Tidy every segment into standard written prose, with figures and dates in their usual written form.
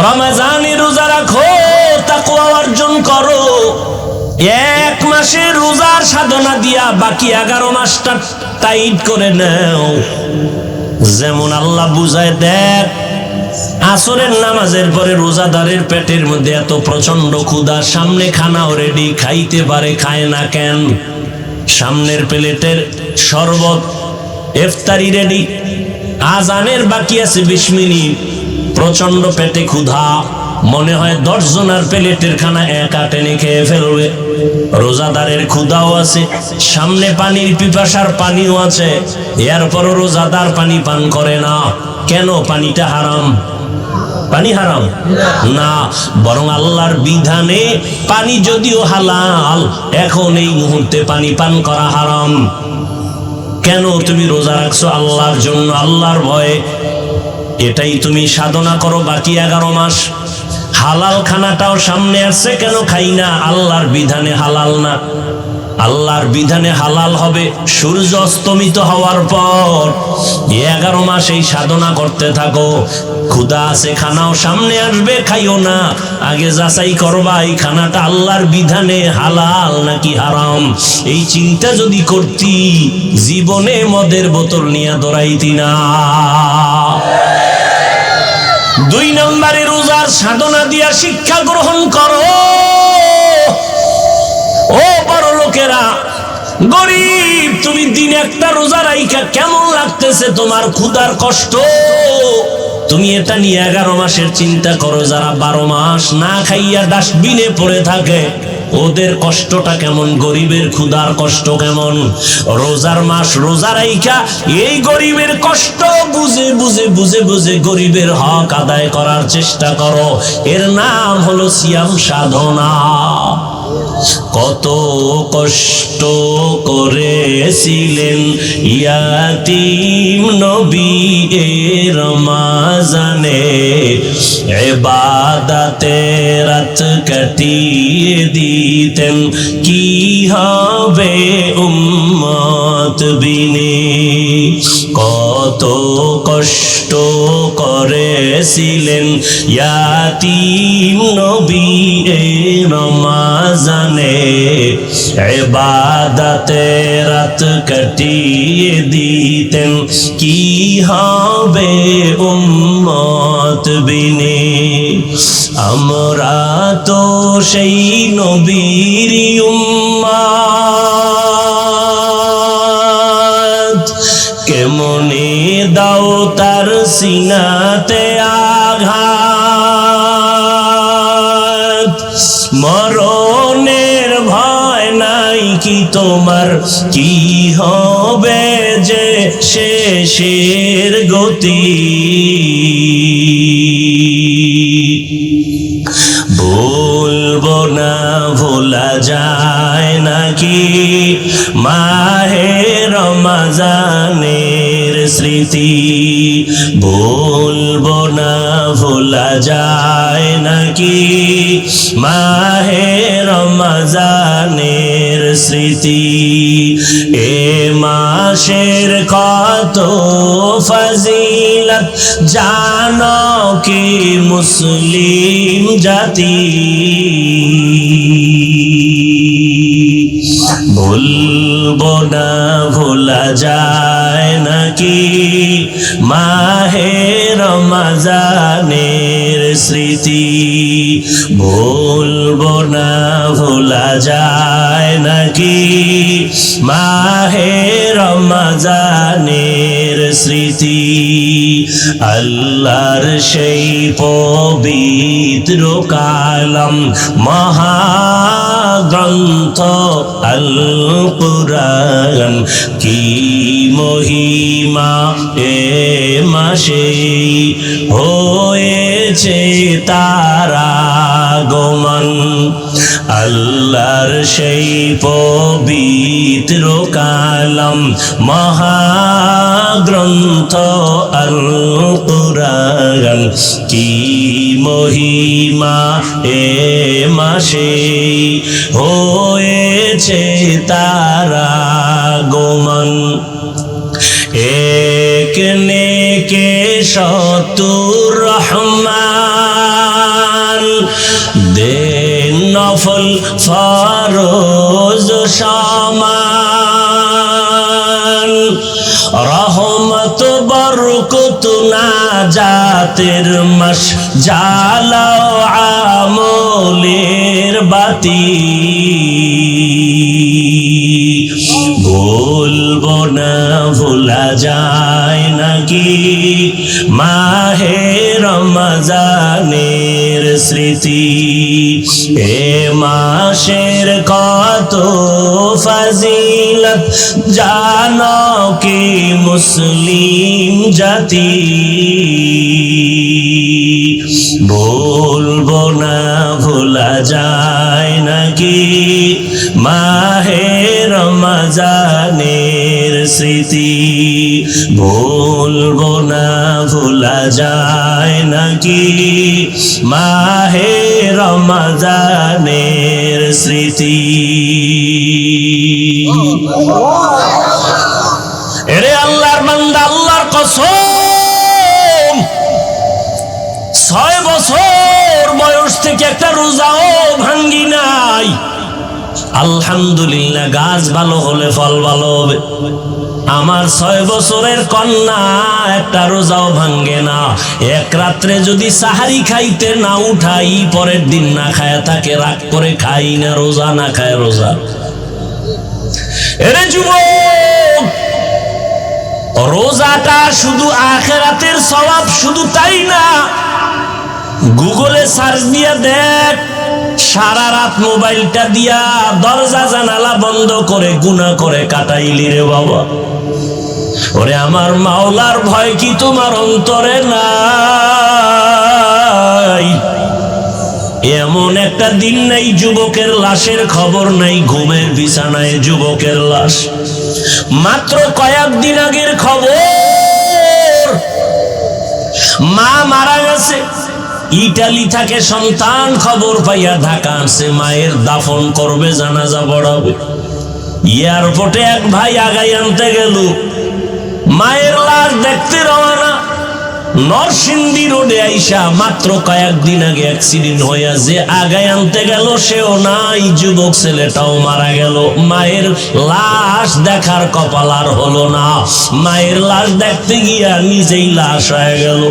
রমজানে রোজা রাখো, তাকওয়া অর্জন করো। এক মাসে রোজার সাধনা দিয়া বাকি 11 মাসটা টাইট করে নাও। যেমন আল্লাহ বুঝায়, দেখ আসরের নামাজের পরে রোজাদারের পেটের মধ্যে এত প্রচন্ড ক্ষুধা, সামনে খানাও রেডি, খাইতে পারে, খায় না কেন? সামনের প্লেটের শরবত, ইফতারি রেডি, আজানের বাকি আছে 20 মিনিট, প্রচন্ড পেটে ক্ষুধা, মনে হয় 10 জনের প্লেটের খানা একা টেনে খেয়ে ফেলবে। রোজাদারের ক্ষুধাও আছে, সামনে পানির পিপাসার পানিও আছে, এরপরও রোজাদার পানি পান করে না। কেন? পানিটা হারাম। পানি হারাম না, বরং আল্লাহর বিধানে পানি যদিও হালাল, এখন এই মুহূর্তে পানি পান করা হারাম। কেন? তুমি রোজা রাখছো আল্লাহর জন্য, আল্লাহর ভয়ে, এটাই তুমি সাধনা করো বাকি 11 মাস। হালাল খানাটাও সামনে আসছে, কেন খাই না? আল্লাহর বিধানে হালাল না। আল্লাহর বিধানে হালাল হবে সূর্য অস্তমিত হওয়ার পর। 11 মাস এই সাধনা করতে থাকো। ক্ষুধা আছে, খানাও সামনে আসবে, খাইও না, আগে যাচাই করবা এই খানাটা আল্লাহর বিধানে হালাল নাকি হারাম। এই চিন্তা যদি করতি, জীবনে মদের বোতল নিয়ে দৌড়াইতি না। 2 নম্বরে রোজার সাধনা দিয়া শিক্ষা গ্রহণ করো। ও বড় লোকেরা, গরিব, তুমি দিনে একটা রোজা রাইখা কেমন লাগতেছে তোমার? ক্ষুধার কষ্ট, তুমি এটা নিয়ে 11 মাসের চিন্তা করো। যারা 12 মাস না খাইয়া ডাস্টবিনে পড়ে থাকে, ওদের কষ্টটা কেমন? গরিবের ক্ষুধার কষ্ট কেমন? রোজার মাস রোজা রাইখা এই গরিবের কষ্ট বুঝে বুঝে বুঝে বুঝে গরিবের হক আদায় করার চেষ্টা করো। এর নাম হলো সিয়াম সাধনা। কত কষ্ট করেছিলেন ইয়াতীম নবী এ রমজানে, ইবাদতে রাত কাটিয়ে দিতেন, কি হবে উম্মত বিনে। কত কষ্ট করেছিলেন ইয়াতীম নবী এ রমজানে, ইবাদতে রাত কাটিয়ে দিতেন, কি হবে উম্মত বিনে। আমরা তো সেই নবীর উম্মত, কেমনে দাও তার সিনাতে আঘাত। মরণের ভয় নাই কি তোমার? কি হবে যে শেষের গতি? বলবো না ভোলা যায় নাকি মাহে রমজানের স্মৃতি? বলবো না ভোলা যায় নাকি মাহে রমজানের স্মৃতি? এ মাসের কত ফজিলত জানো কি মুসলিম জাতি? বলবো না ভোলা যায় নাকি মাহে রমজানের স্মৃতি? বলবো না ভোলা যায় নাকি মাহে রমজানের স্মৃতি? আল্লাহর সেই পবিত্র কালাম মহাগ্রন্থ আল কুরআন, কি মহিমা এ মাসে হয়েছে তার আগমন। আল্লাহর সেই পবিত্র কালাম মহাগ্রন্থ আল কুরআন, কি মহিমা এ মাসে হয়েছে তার আগমন। এক নেকে 70 রহমান, নফল ফরজ সমান, রহমত বরকত নাজাতের মাস, জ্বালাও আমলের বাতি। ভুলবো না ভোলা যায় নাকি মাহে রমজানের স্মৃতি। এ মাসের কত ফজিলত জানো কি মুসলিম জাতি। ভুলবো না ভোলা যায় নাকি মাহে রমজানের স্মৃতি। ভুলবো না ভোলা যায় নাকি মাহে রমজানের স্মৃতি। এরে আল্লাহর বান্দা, আল্লাহর কসম, 6 বছর বয়স থেকে একটা রোজাও ভাঙ্গি নাই। আলহামদুলিল্লাহ, গাছ ভালো হলে ফল ভালো হবে। আমার 6 বছরের কন্যা একটা রোজাও ভাঙ্গে না। এক রাত্রে যদি সাহারি খাইতে না উঠাই, পরের দিন না খায় তাকে রাগ করে খাই না, রোজা না খায় রোজা। এরে যুবক, রোজাটা শুধু আখিরাতের সওয়াব, শুধু তাই না, গুগলে সার্চ দিয়া দেখ, সারা রাত মোবাইলটা দিয়া দরজা জানালা বন্ধ করে গুনাহ করে কাটাইলি রে বাবা। ওরে আমার মাওলার ভয় কি তোমার অন্তরে নাই? এমন একটা দিন নাই যুবকের লাশের খবর নাই, ঘুমের বিছানায় যুবকের লাশ। মাত্র কয়েকদিন আগের খবর, মা মারা গেছে, ইটালি থেকে সন্তান খবর পাইয়া ঢাকা আসছে, মায়ের দাফন করবে, জানাজা পড়াবে। এয়ারপোর্টে এক ভাই আগাই আনতে গেল, মায়ের লাশ দেখতে রওনা। নরসিংদী রোডে আইসা মাত্র কয়েকদিন আগে অ্যাক্সিডেন্ট হইয়া যে আগায় আনতে গেল সেও নাই, যুবক ছেলেটাও মারা গেল। মায়ের লাশ দেখার কপাল আর হলো না, মায়ের লাশ দেখতে গিয়া নিজেই লাশ হয়ে গেল।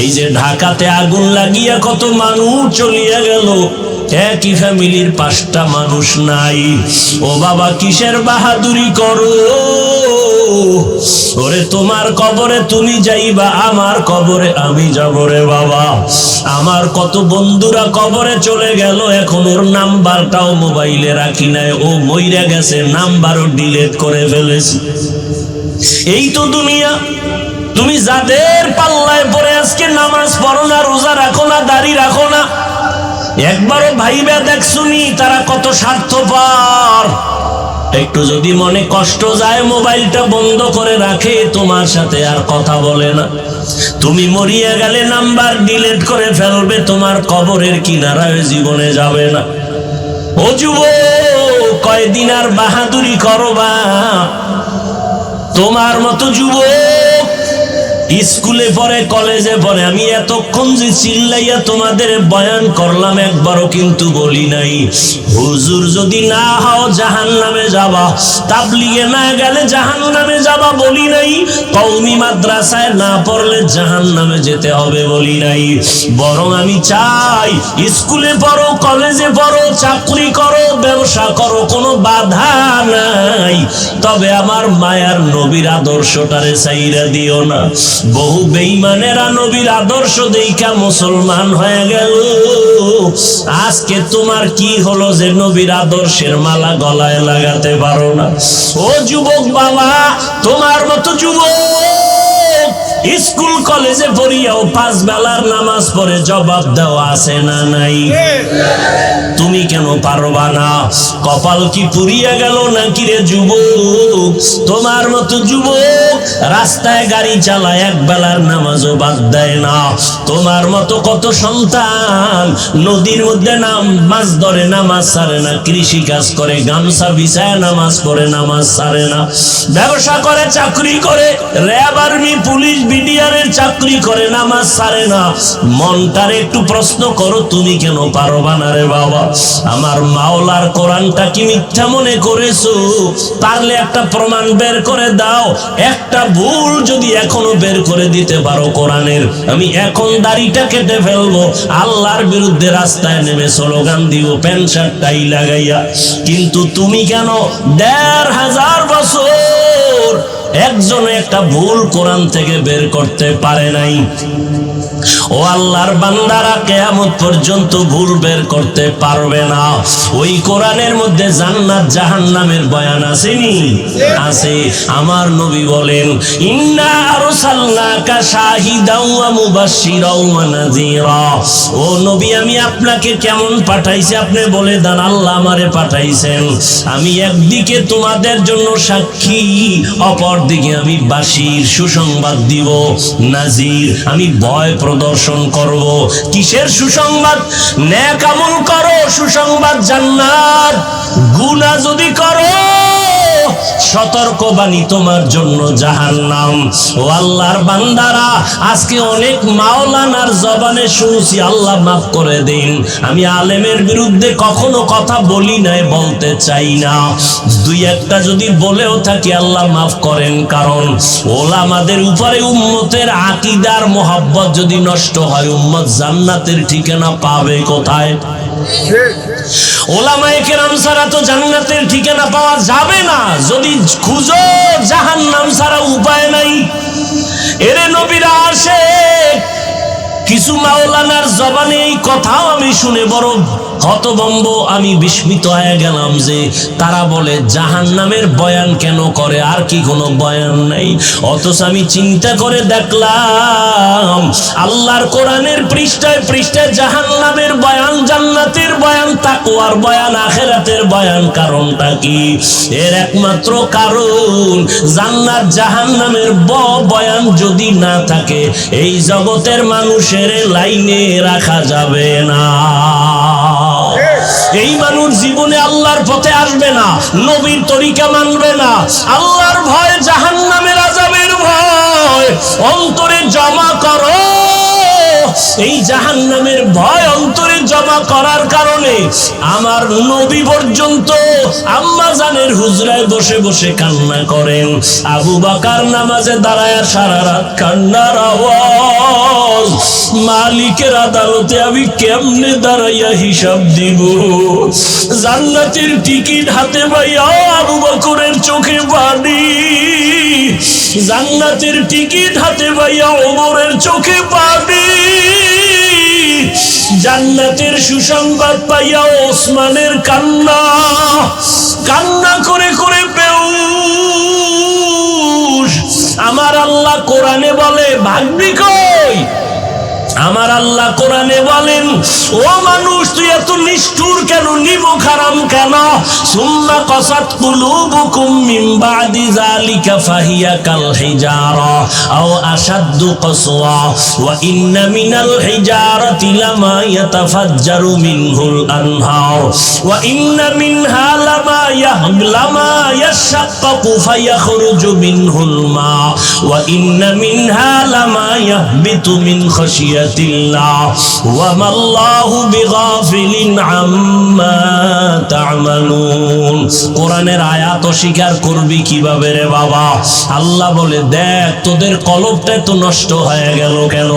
এই যে ঢাকাতে আগুন লাগিয়া কত মানুষ চলিয়া গেল, একই ফ্যামিলির 5টা মানুষ নাই। ও বাবা, কিসের বাহাদুরি করো? ওরে তোমার কবরে তুমি যাইবা, আমার কবরে আমি যাব রে বাবা। আমার কত বন্ধুরা কবরে চলে গেল, এখন ওর নাম্বারটাও মোবাইলে রাখি নাই, ও মইরা গেছে, নাম্বারও ডিলিট করে ফেলেছি। এই তো দুনিয়া। তুমি যাদের পাল্লায় পড়ে আজকে নামাজ পড়ো না, রোজা রাখো না, দাড়ি রাখো না, একবারও ভাইবা দেখছুনি তারা কত স্বার্থপর। একটু যদি মনে কষ্ট যায়, মোবাইলটা বন্ধ করে রাখে, তোমার সাথে আর কথা বলে না। তুমি মরিয়া গেলে নাম্বার ডিলিট করে ফেলবে, তোমার কবরের কিনারায় জীবনে যাবে না। ও যুবক, কয়দিন আর বাহাদুরি করবা? তোমার মতো যুবক স্কুলে পড়ে, কলেজে পড়ে। আমি এতক্ষণ যে চিল্লাইয়া তোমাদের বয়ান করলাম, একবারও কিন্তু বলি নাই হুজুর যদি না হও জাহান্নামে যাবা, তাবলিগে না গেলে জাহান্নামে যাবা বলি নাই, কওমি মাদ্রাসায় না পড়লে জাহান্নামে যেতে হবে বলি নাই। বরং আমি চাই স্কুলে পড়ো, কলেজে পড়ো, চাকরি করো, ব্যবসা করো, কোনো বাধা নাই, তবে আমার মায়ার নবীর আদর্শটারে ছাইরা দিও না। বহু বেঈমানেরা নবীর আদর্শ দেখা মুসলমান হয়ে গেল। আজকে তোমার কি হলো যে নবীর আদর্শের মালা গলায় লাগাতে পারো না? ও যুবক বাবা, তোমার মতো যুবক স্কুল কলেজে পড়িয়াও 5 বেলার নামাজ পড়ে জবাব দেওয়া আছে না নাই? তুমি কেন পারবা না? কপাল কি পুড়িয়া গেল নাকি রে যুবক? তোমার মতো যুবক রাস্তায় গাড়ি চালায়, 1 বেলার নামাজও বাদ দেয় না। তোমার মতো কত সন্তান নদীর মধ্যে মাছ ধরে, নামাজ ছাড়ে না, কৃষি কাজ করে, গামছা বিছায় নামাজ পড়ে, নামাজ ছাড়ে না, ব্যবসা করে, চাকরি করে, র্যাব, আর্মি, পুলিশ, বিডিআরের চাকরি করে, নামাজ ছাড়ে না, মনটারে একটু প্রশ্ন করো তুমি কেন পারবা না রে বাবা? আমার মাওলার কোরআনটা কি মিথ্যা মনে করেছো? পারলে একটা প্রমাণ বের করে দাও। একটা ভুল যদি এখনো বের করে দিতে পারো কোরআনের, আমি এখন দাড়িটা কেটে ফেলবো, আল্লাহর বিরুদ্ধে রাস্তায় নেমে স্লোগান দিব প্যান্ট শার্ট টাই লাগাইয়া। কিন্তু তুমি কেন ১৫০০ বছর একজনে একটা ভুল কোরআন থেকে বের করতে পারে নাই? ও আল্লাহর বান্দারা, কিয়ামত পর্যন্ত ভুল বের করতে পারবে না। ওই কোরআনের মধ্যে জান্নাত জাহান্নামের বয়ান আসেনি? আছে। আমার নবী বলেন, ইন্না আরসালনাকা শাহিদাও ওয়া মুবাশশিরাও ওয়া নাযীরা। ও নবী, আমি আপনাকে কেমন পাঠাইছি আপনি বলে দেন। আল্লাহ আমারে পাঠাইছেন, আমি একদিকে তোমাদের জন্য সাক্ষী, অপরদিকে আমি বাশির সুসংবাদ দিব, নাজির আমি ভয় প্রদর্শন করব। কিসের সুসংবাদ? নেক আমল করো, সুসংবাদ জান্নাত। গুনাহ যদি করো, সতর্কবাণী তোমার জন্য জাহান্নাম। ও আল্লাহর বান্দারা, আজকে অনেক মাওলানার জবানে শুনছি, আল্লাহ মাফ করে দিন, আমি আলেমের বিরুদ্ধে কখনো কথা বলি নাই, বলতে চাই না। দুই একটা যদি বলেও থাকি আল্লাহ মাফ করেন, কারণ ওলামাদের উপরে উম্মতের আকীদার মোহাব্বত যদি নষ্ট হয়, উম্মত জান্নাতের ঠিকানা পাবে কোথায়? ওলামায়ে কেরাম ছাড়া তো জান্নাতের ঠিকানা পাওয়া যাবে না। যদি খুঁজো জাহান্নাম ছাড়া উপায় নাই। এরে নবীরা আসে, কিছু মাওলানার জবানে এই কথাও আমি শুনে বড় হতভম্ব, আমি বিস্মিত হয়ে গেলাম যে তারা বলে জাহান্নামের বয়ান কেন করে, আর কি কোনো বয়ান নাই? অথচ আমি চিন্তা করে দেখলাম আল্লাহর কোরআনের পৃষ্ঠায় পৃষ্ঠায় জাহান্নামের বয়ান, জান্নাতের বয়ান, তাকওয়ার বয়ান, আখিরাতের বয়ান। কারণটা কি? এর একমাত্র কারণ, জান্নাত জাহান্নামের বয়ান যদি না থাকে, এই জগতের মানুষের লাইনে রাখা যাবে না। এই মানুষ জীবনে আল্লাহর পথে আসবে না, নবীর তরিকা মানবে না। আল্লাহর ভয়, জাহান্নামের আযাবের ভয় অন্তরে জমা করো। এই জাহান্নামের ভয় অন্তরে জমা করার কারণে আমার নবী পর্যন্ত আম্মা জানের হুজরায় বসে বসে কান্না করেন। আবু বকর নামাজে দাঁড়ায় সারা রাত কান্নার আওয়াজ। মালিকের আদালতে আমি কেমনে দাঁড়াইয়া হিসাব দিব? জান্নাতের টিকিট হাতে পাইয়া আবু বকরের চোখে পানি, জান্নাতের টিকিট হাতে পাইয়া ওমরের চোখে পানি, জান্নাতের সুসংবাদ পাইয়া ওসমানের কান্না, কান্না করে করে বেহুশ। আমার আল্লাহ কোরআনে বলে, ভাগ্নি কই? আমার আল্লাহ কোরআনে বলেন, ও মানুষ তুই এত নিষ্ঠুর কেন, নিমক হারাম কেন? সুম্মা কাসাত কুলুবুকুম মিন বাদি যালিকা ফাহিয়া কাল হিজারা আও আশাদ্দু কাসওয়া ওয়া ইন্না মিনাল হিজারাতি লামা ইয়াতাফাজ্জারু মিনহুল আনহার ওয়া ইন্না মিনহা লামা ইয়াশাক্কাকু ফায়াখরুজু মিনহুল মা ওয়া ইন্না মিনহা লামা ইয়াহবিতু মিন খাশিয়া ওয়ামা আল্লাহু বিগাফিলিন আম্মা তা'মালুন। কোরআনের আয়াত অস্বীকার করবি কিভাবে রে বাবা? আল্লাহ বলে, দেখ তোদের কলবটা তো নষ্ট হয়ে গেল কেন?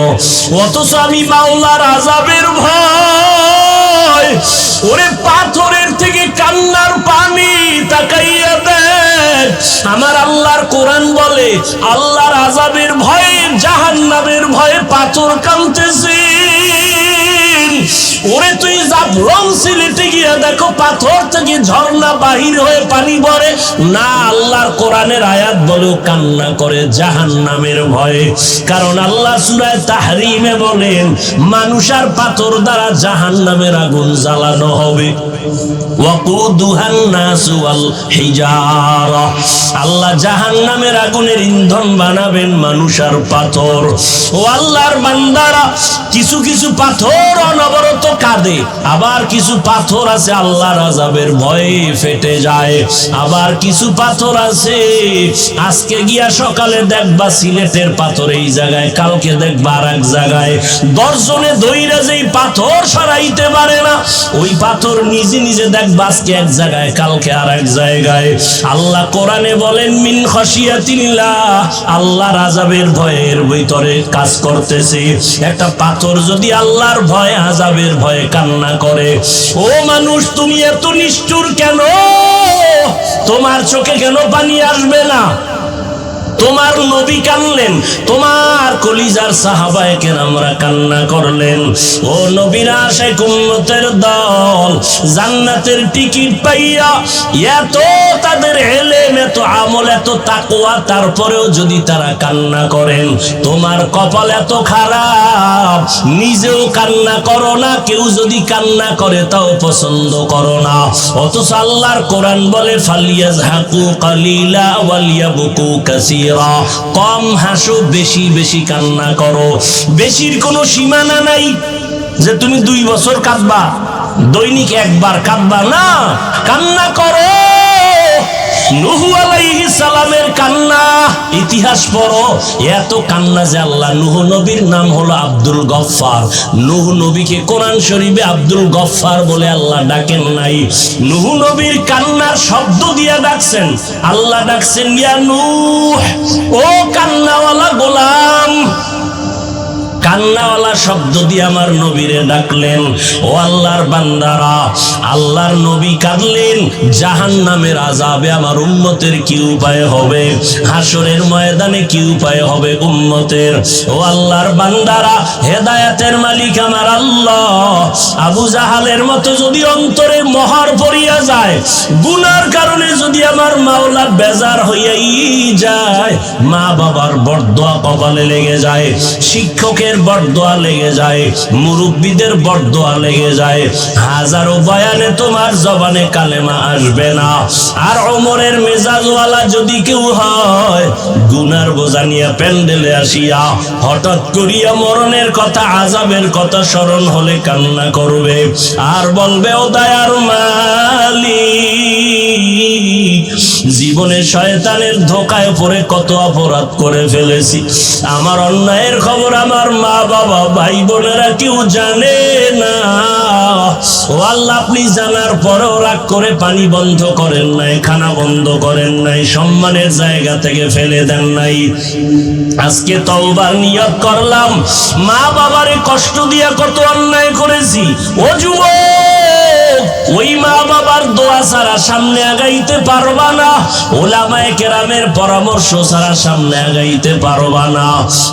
অথচ আমি মাওলার আযাবের ভয়, ওরে পাথরের থেকে কান্নার পানি, তাকাইয়া দেখ। আমার আল্লাহর কোরআন বলে, আল্লাহর আযাবের ভয়ে, জাহান্নামের ভয়ে পাথর কাঁদতেছে। ওরে তুই জাফলং সিলেটে গিয়া দেখো, পাথর থেকে ঝর্ণা বাহির হয়ে পানি পড়ে না। আল্লাহর কোরআনের আয়াত বলে কান্না করে জাহান্নামের ভয়ে। কারণ আল্লাহ সূরা তাহরিমে বলেন, মানুষ আর পাথর দ্বারা জাহান্নামের আগুন জ্বালানো হবে। ওয়াকুদুহান নাসু ওয়াল হিজারা, আল্লাহ জাহান্নামের আগুনের ইন্ধন বানাবেন মানুষ আর পাথর। ও আল্লাহর বান্দারা, কিছু কিছু পাথর অনবরত কাঁদে, আবার কিছু পাথর আছে আল্লাহর আযাবের ভয়ে ফেটে যায়, আবার কিছু পাথর আছে আজকে গিয়া সকালে দেখবা সিলেটের পাথর এই জায়গায়, কালকে দেখবা আর এক জায়গায়। দর্শনে ধইরা যেই পাথর সরাইতে পারে না, ওই পাথর নিজে নিজে দেখবা আজকে এক জায়গায় কালকে আর এক জায়গায়। আল্লাহ কোরআনে বলেন মিন খাশিয়াতিল্লাহ, আল্লাহর আযাবের ভয়ের ভিতরে কাজ করতেছে। একটা পাথর যদি আল্লাহর ভয় আযাবের ভয়ে কান্না করে, ও মানুষ তুমি এত নিষ্ঠুর কেন? তোমার চোখে কেন পানি আসবে না? তোমার নবী কানলেন, তোমার কলিজার সাহাবায়ে কেরামরা কান্না করলেন। ও নবীর আশিক উম্মতের দল, জান্নাতের টিকিট পাইয়া এত তাদের ইলম, এত আমল, এত তাকওয়া, তারপরেও যদি তারা কান্না করেন, তোমার কপাল এত খারাপ, নিজেও কান্না করো না, কেউ যদি কান্না করে তাও পছন্দ করো না। অথচ আল্লাহর কোরআন বলে ফালিয়াজহাকু কালিলা ওয়ালিয়াবকু কাসীরা, কম হাসো, বেশি বেশি কান্না করো। বেশির কোনো সীমানা নাই যে তুমি 2 বছর কাঁদবা, দৈনিক একবার কাঁদবা না, কান্না করো। নূহ আলাইহিস সালামের কান্না ইতিহাস পড়ো, এত কান্না যে আল্লাহ, নূহ নবীর নাম হলো আব্দুল গফফার। নূহ নবীকে কোরআন শরীফে আব্দুল গফফার বলে আল্লাহ ডাকেন নাই, নূহ নবীর কান্নার শব্দ দিয়া ডাকছেন। আল্লাহ ডাকছেন ইয়া নূহ, ও কান্নাওয়ালা গোলাম। কান্নাওয়ালা শব্দ দিয়ে আমার নবীরে ডাকলেন। ও আল্লাহর বান্দারা, আল্লাহর নবী কাঁদলেন, জাহান্নামের আযাবে আমার উম্মতের কি উপায় হবে, হাসরের ময়দানে কি উপায় হবে উম্মতের। ও আল্লাহর বান্দারা, হেদায়েতের মালিক আমার আল্লাহ, আবু জাহালের মতো যদি অন্তরে মহর পড়িয়া যায়, গুনার কারণে যদি আমার মাওলা বেজার হইয়াই যায়, মা বাবার বরদোয়া কপালে লেগে যায়, শিক্ষকের বরদোয়া লেগে যায়, মুরব্বীদের বরদোয়া লেগে যায়, হাজারো বয়ানে তোমার জবানে কালেমা আসবে না। আর ওমরের মেজাজওয়ালা যদি কেউ হয়, গুনার বোঝা নিয়ে প্যান্ডেলে আসিয়া হঠাৎ করিয়া মরণের কথা, আযাবের কথা স্মরণ হলে কান্না করবে আর বলবে ও দয়ার মালিক, জীবনে শয়তানের ধোকায় পড়ে কত অপরাধ করে ফেলেছি, আমার অন্যায়ের খবর আমার মা বাবা ভাই বোনেরা কেউ জানে না। ও আল্লাহ, আপনি জানার পরেও রাগ করে পানি বন্ধ করেন নাই, খানা বন্ধ করেন নাই, সম্মানের জায়গা থেকে ফেলে দেন নাই। আজকে তওবার নিয়ত করলাম, মা বাবারে কষ্ট দিয়া কত অন্যায় করেছি। ও যুবক, ওই মা বাবার দোয়া ছাড়া সামনে আগাইতে পারবা না, ওলামায়ে কেরামের পরামর্শ ছাড়া সামনে আগাইতে পারবা না।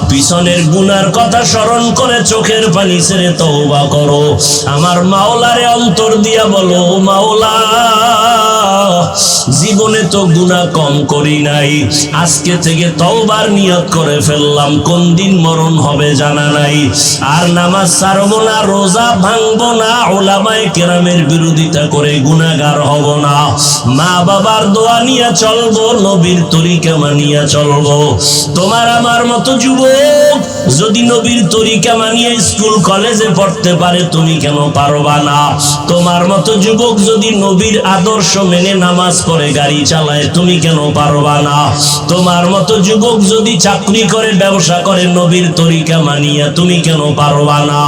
পিছনের গুনার কথা স্মরণ করে চোখের পানি ছেড়ে তওবা করো। আমার মাওলারে অন্তর দিয়া বলো, মাওলা জীবনে তো গুনাহ কম করি নাই, আজকে থেকে তওবার নিয়ত করে ফেললাম, কোন দিন মরণ হবে জানা নাই, আর নামাজ ছাড়বো না, রোজা ভাঙবো না, ওলামায়ে কেরামের বিরোধিতা করে গুনাহগার হব না, মা বাবার দোয়া নিয়ে চলবো, নবীর তরিকা মানিয়া চলবো। তোমার আমার মতো যুবক যদি নবীর তরিকা মানিয়ে স্কুল কলেজে পড়তে পারে, তুমি কেন পারবা না? তোমার মতো যুবক যদি নবীর আদর্শ মেনে নামাজ পড়ে গাড়ি চালায়, তুমি কেন পারবা না? তোমার মতো যুবক যদি চাকরি করে, ব্যবসা করে, নবীর তরিকা মানিয়া, তুমি কেন পারবা না?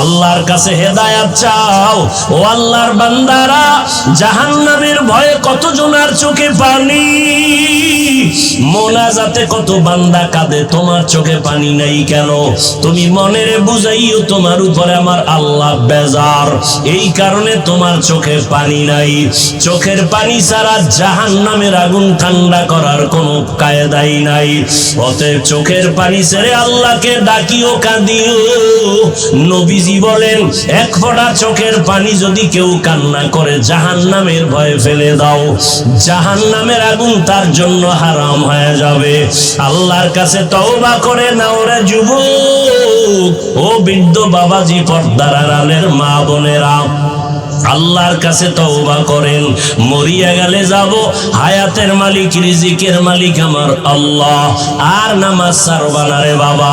আল্লাহর কাছে হেদায়েত চাও। ও আল্লাহর বান্দারা, জাহান্নামের ভয়ে কত জনার চোখে পানি, মোনাজাতে কত বান্দা কাঁদে, তোমার চোখে পানি নাই কেন? তুমি মনেরে বুঝাইও তোমার উপরে আমার আল্লাহ বেজার, এই কারণে তোমার চোখে পানি নাই। চোখের পানি ছাড়া জাহান্নামের আগুন ঠান্ডা করার কোনো কায়দাই নাই। অতএব চোখের পানি ছেড়ে আল্লাহকে ডাকিও, কাঁদিও। নবীজি বলেন, এক ফোঁটা চোখের পানি যদি কেউ কান্না করে, জাহান্নামের ভয়ে ফেলে দাও, জাহান্নামের আগুন তার জন্য হারাম হয়ে যাবে। আল্লাহর কাছে তওবা করে নাও রে যুবক, ও বৃদ্ধ বাবাজি, পর্দার আড়ালের মা বোনেরা, আল্লাহর কাছে তওবা করেন। মরিয়া গেলে যাব, হায়াতের মালিক রিজিকের মালিক আমার আল্লাহ, আর নামাজ ছাড়বা না রে বাবা।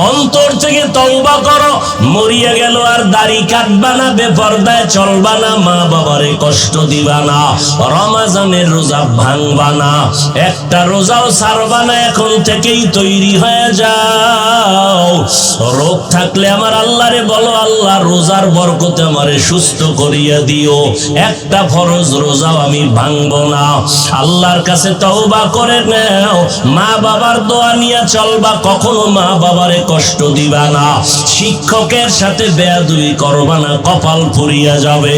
অন্তর থেকে তওবা করো। মরিয়া গেল আর দাড়ি কাটবা না, বেপরদায় চলবা না, মা বাবারে কষ্ট দিবা না, রমজানের রোজা ভাঙবা না, একটা রোজাও ছাড়বা না। এখন থেকেই তৈরি হয়ে যাও। রোগ থাকলে আমার আল্লাহরে বলো, আল্লাহ রোজার বরকতে আমারে সুস্থ করিয়া দিও, একটা ফরজ রোজাও আমি ভাঙবো না। আল্লাহর কাছে তওবা করে নাও। মা বাবার দোয়া নিয়ে চলবা, কখনো মা বাবারে কষ্ট দিবা না। শিক্ষকের সাথে বেয়াদবি করবা না, কপাল পুড়িয়া যাবে।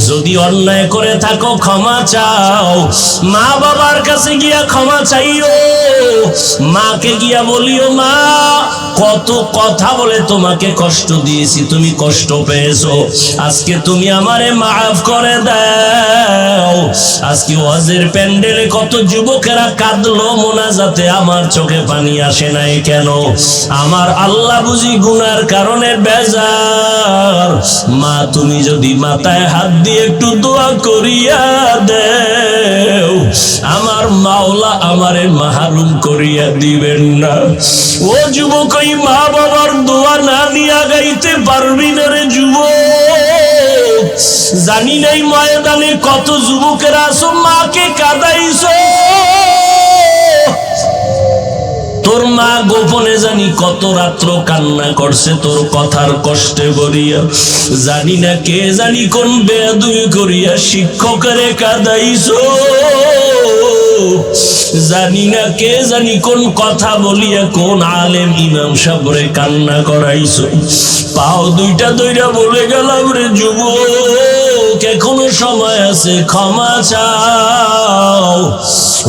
যদি অন্যায় করে থাকো ক্ষমা চাও, মা বাবার কাছে গিয়া ক্ষমা চাইও। মাকে গিয়া বলিও, মা কত কথা বলে তোমাকে কষ্ট দিয়েছি, তুমি কষ্ট পেয়েছো, আজকে তুমি আমারে মাফ করে দাও। আজকে ওয়াজের প্যান্ডেলে কত যুবকেরা কাঁদলো মোনাজাতে, আমার চোখে পানি আসে নাই কেন? আমার আল্লাহ বুঝি গুনার কারণে বেজার। মা তুমি যদি মাথায় হাত দিয়ে একটু দোয়া করিয়া দেও, আমার মাওলা আমারে মাহরুম করিয়া দিবেন না। ও যুবক, ওই মা বাবার দোয়া না নিয়া গাইতে পারবি না রে যুবক। জানি নাই ময়দানে কত যুবকেরা আছো, মাকে কাঁদাইছো। তোর মা গোপনে জানি কত রাত্র কান্না করছে তোর কথার কষ্টে ভরিয়া। জানি না কে জানি কোন বেয়াদবি করিয়া শিক্ষকেরে কাঁদাইছো। জানি না কে জানি কোন কথা বলিয়া কোন আলেম ইমাম সাহেবরে কান্না করাইছো। পাও দুইটা দইরা বলে গেলাম রে যুবক, এখনো সময় আছে, ক্ষমা চাও।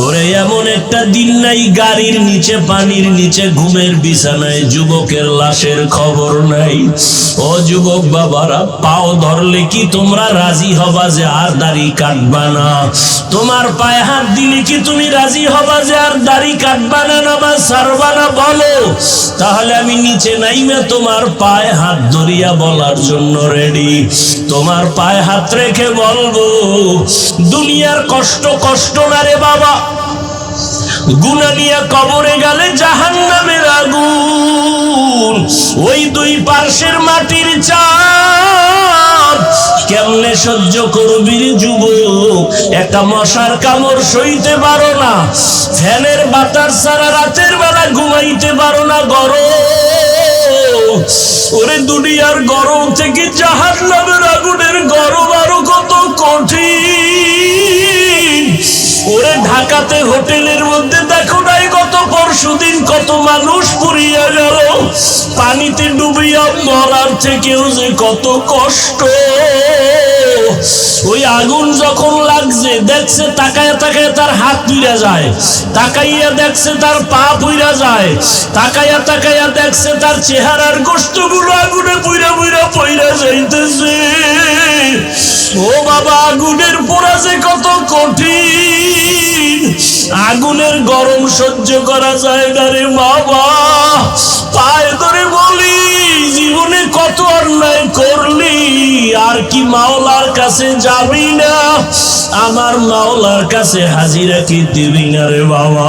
ওরে এমন একটা দিন নাই গাড়ির নিচে, পানির নিচে, ঘুমের বিছানায় যুবকের লাশের খবর নাই। ও যুবক বাবারা, পাও ধরলে কি তোমরা রাজি হবা যে আর দাড়ি কাটবা না? তোমার পায়ে হাত দিলে কি তুমি রাজি হবা যে আর দাড়ি কাটবা না, নামাজ ছাড়বা না? বলো, তাহলে আমি নিচে নাইমে তোমার পায়ে হাত ধরিয়া বলার জন্য রেডি। তোমার পায়ে হাত রেখে বলবো, দুনিয়ার কষ্ট কষ্ট না রে বাবা। গুনাহ নিয়ে কবরে গেলে জাহান্নামের আগুন, ওই দুই পার্শ্বের মাটির চাপ কেমনে সহ্য করবি রে যুবক? একটা মশার কামড় সইতে পারো না, ফ্যানের বাতাস ছাড়া রাতের বেলা ঘুমাইতে পারো না, গরম। ওরে দুনিয়ার গরম থেকে জাহান্নামের আগুনের গরম আরো কত কঠিন। ওরে ঢাকাতে হোটেলের মধ্যে দেখো নাই গত পরশুদিন কত মানুষ পুড়িয়া গেল, পানিতে ডুবিয়া মরার থেকেও যে কত কষ্ট। ওই আগুন যখন লাগছে, দেখছে তাকায়া তাকায়া তার হাত পুড়া যায়, তাকাইয়া দেখছে তার পা পুড়া যায়, তাকায়া তাকায়া দেখছে তার চেহারার গোশতগুলো আগুনে পুড়া পুড়া পইরা যাইতেছে। ও বাবা, আগুনের পোড়া যে কত কঠিন, আগুনের গরম সহ্য করা যায় না রে বাবা। পায়ে ধরে বলি, জীবনে কত অন্যায় করলি, আর কি মাওলার কাছে যাবি না? আমার মাওলার কাছে হাজিরা কি দিবি না রে বাবা?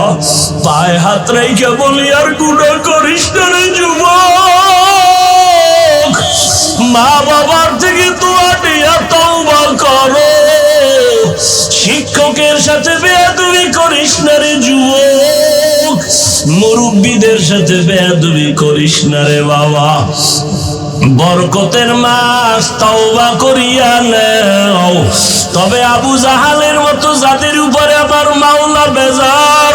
পায়ে হাত রেখে বলি, আর গুনাহ করিস না রে যুবক। মা বাবার থেকে দোয়া নিয়া তওবা করো। শিক্ষকের সাথে বেয়াদবি করিস না রে যুবক। মুরব্বীদের সাথে বেয়াদবি করিস না রে বাবা। বরকতের মাস, তওবা করিয়া নাও। তবে আবু জাহালের মতো যাদের উপরে আবার মাওলা বেজার,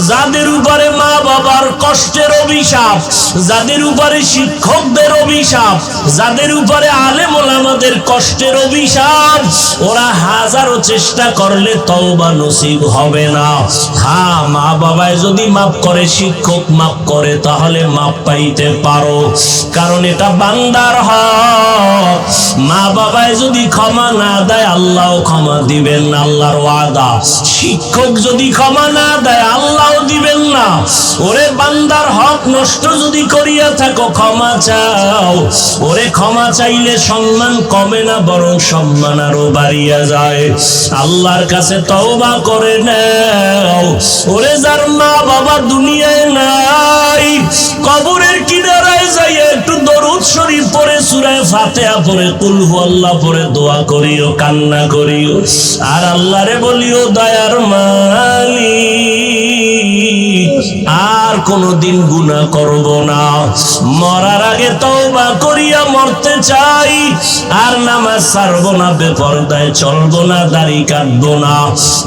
যাদের উপরে মা বাবার কষ্টের অভিশাপ, যাদের উপরে শিক্ষকদের অভিশাপ, যাদের উপরে আলেম ওলামাদের কষ্টের অভিশাপ, ওরা হাজারো চেষ্টা করলে তওবা নসিব হবে না। হ্যাঁ, মা বাবায় যদি মাফ করে, শিক্ষক মাফ করে, তাহলে মাফ পাইতে পারো, কারণ এটা বান্দার হক। মা বাবায় যদি ক্ষমা না দেয়, আল্লাহ ক্ষমা দিবেন, আল্লাহর ওয়াদা। শিক্ষক যদি ক্ষমা না দেয়, আল্লাহ দিবেন না। ওরে বান্দার হক নষ্ট যদি করিয়া থাকো ক্ষমা চাও। ওরে ক্ষমা চাইলে সম্মান কমে না, বরং সম্মান আরো বাড়িয়া যায়। আল্লাহর কাছে তওবা করে নাও। ওরে যার মা বাবা দুনিয়ায় নাই, কবরের কিনারায় যাইয়া একটু দরুদ শরীফ পড়ে, সূরা ফাতিহা পড়ে, কুল হুয়াল্লাহ পড়ে দোয়া করিও, কান্না করিও, আর আল্লাহরে বলিও দয়ার মালিক আর কোনদিন গুনাহ করব না। মরার আগে তওবা করিয়া মরতে চাই। আর নামাজ ছাড়ব না, বেপরদায় চলব না, দাড়ি কাটব না,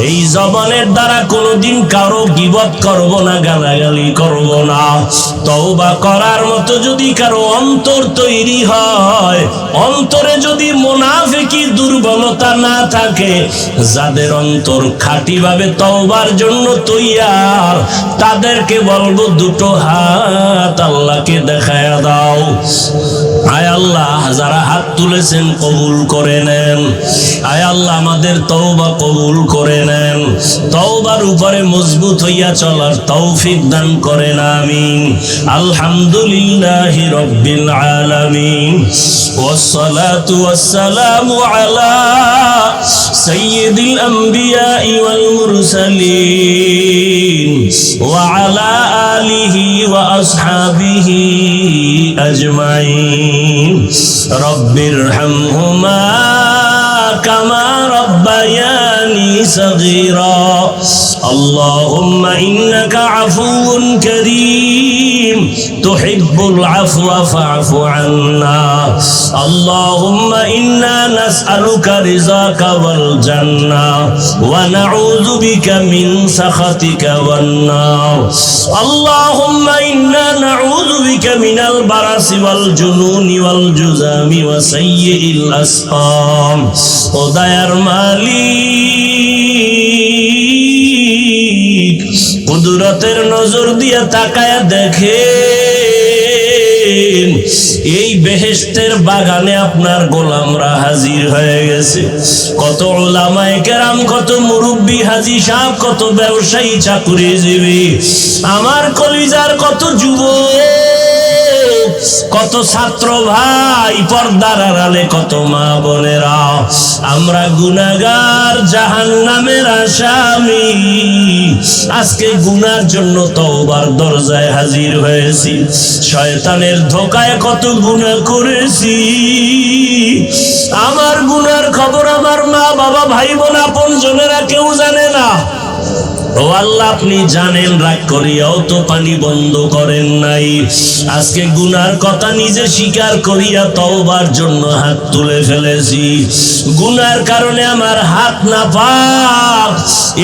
এই জবানের দ্বারা কোনদিন কারো গীবত করব না, গালাগালি করব না। তওবা করার মতো যদি কারো অন্তর তৈরি হয়, অন্তরে যদি মুনাফিকি দুর্বলতা না থাকে, যাদের অন্তর খাঁটিভাবে তওবার জন্য তৈয়ার, তাদেরকে বলবো দুটো হাত আল্লাহকে দেখায়া দাও। আয় আল্লাহ, যারা হাত তুলেছেন কবুল করে নেন। আয় আল্লাহ, আমাদের তওবা কবুল করে নেন। তওবার উপরে মজবুত হইয়া চলার তৌফিক দান করেন, আমিন। আলহামদুলিল্লাহি রাব্বিল আলামিন, ওয়াসসালাতু ওয়াসসালামু আলা সাইয়্যিদিল আমবিয়া ওয়াল মুরসালিন ওয়া আলা আলিহি ওয়া আসহাবিহি আজমাইন। রব্বিরহামহুমা কামা রব্বায়ানি সগীরা। আল্লাহুম্মা ইন্নাকা আফুউন কারীম তুহিব্বুল আফওয়া ফা'ফু আন্না। আল্লাহুম্মা ইন্না নাসআলুকা রিযাকা ওয়াল জান্নাহ ওয়া নাউযু বিকা মিন সাখাতিকা ওয়ান নার। আল্লাহুম্মা ইন্না নাউযু বিকা মিনাল বারাসি ওয়াল জুনুনি ওয়াল জুযামি ওয়া সাইয়্যিল আসকাম। ও দয়ার মালিক, কুদরতের নজর দিয়া তাকায়া দেখেন, এই বেহেশতের বাগানে আপনার গোলামরা হাজির হয়ে গেছে। কত উলামায়ে কেরাম, কত মুরব্বী হাজী সাহেব, কত ব্যবসায়ী, চাকুরিজীবী, আমার কলিজার কত যুবক, কত ছাত্র ভাই, পর্দার আড়ালে কত মা বোনেরা, আমরা গুনাহগার, জাহান্নামের আসামি। আজকে গুনার জন্য তওবার দরজায় হাজির হয়েছি। শয়তানের ধোকায় কত গুনাহ করেছি। আমার গুনার খবর আমার মা বাবা, ভাই বোন, আপনজনেরা কেউ জানে না। ও আল্লাহ, আপনি জানেন, রাগ করিয়াও তো পানি বন্ধ করেন নাই। আজকে গুনার কথা নিজে স্বীকার করিয়া তওবার জন্য হাত তুলে ফেলেছি। গুনার কারণে আমার হাত নাপাক।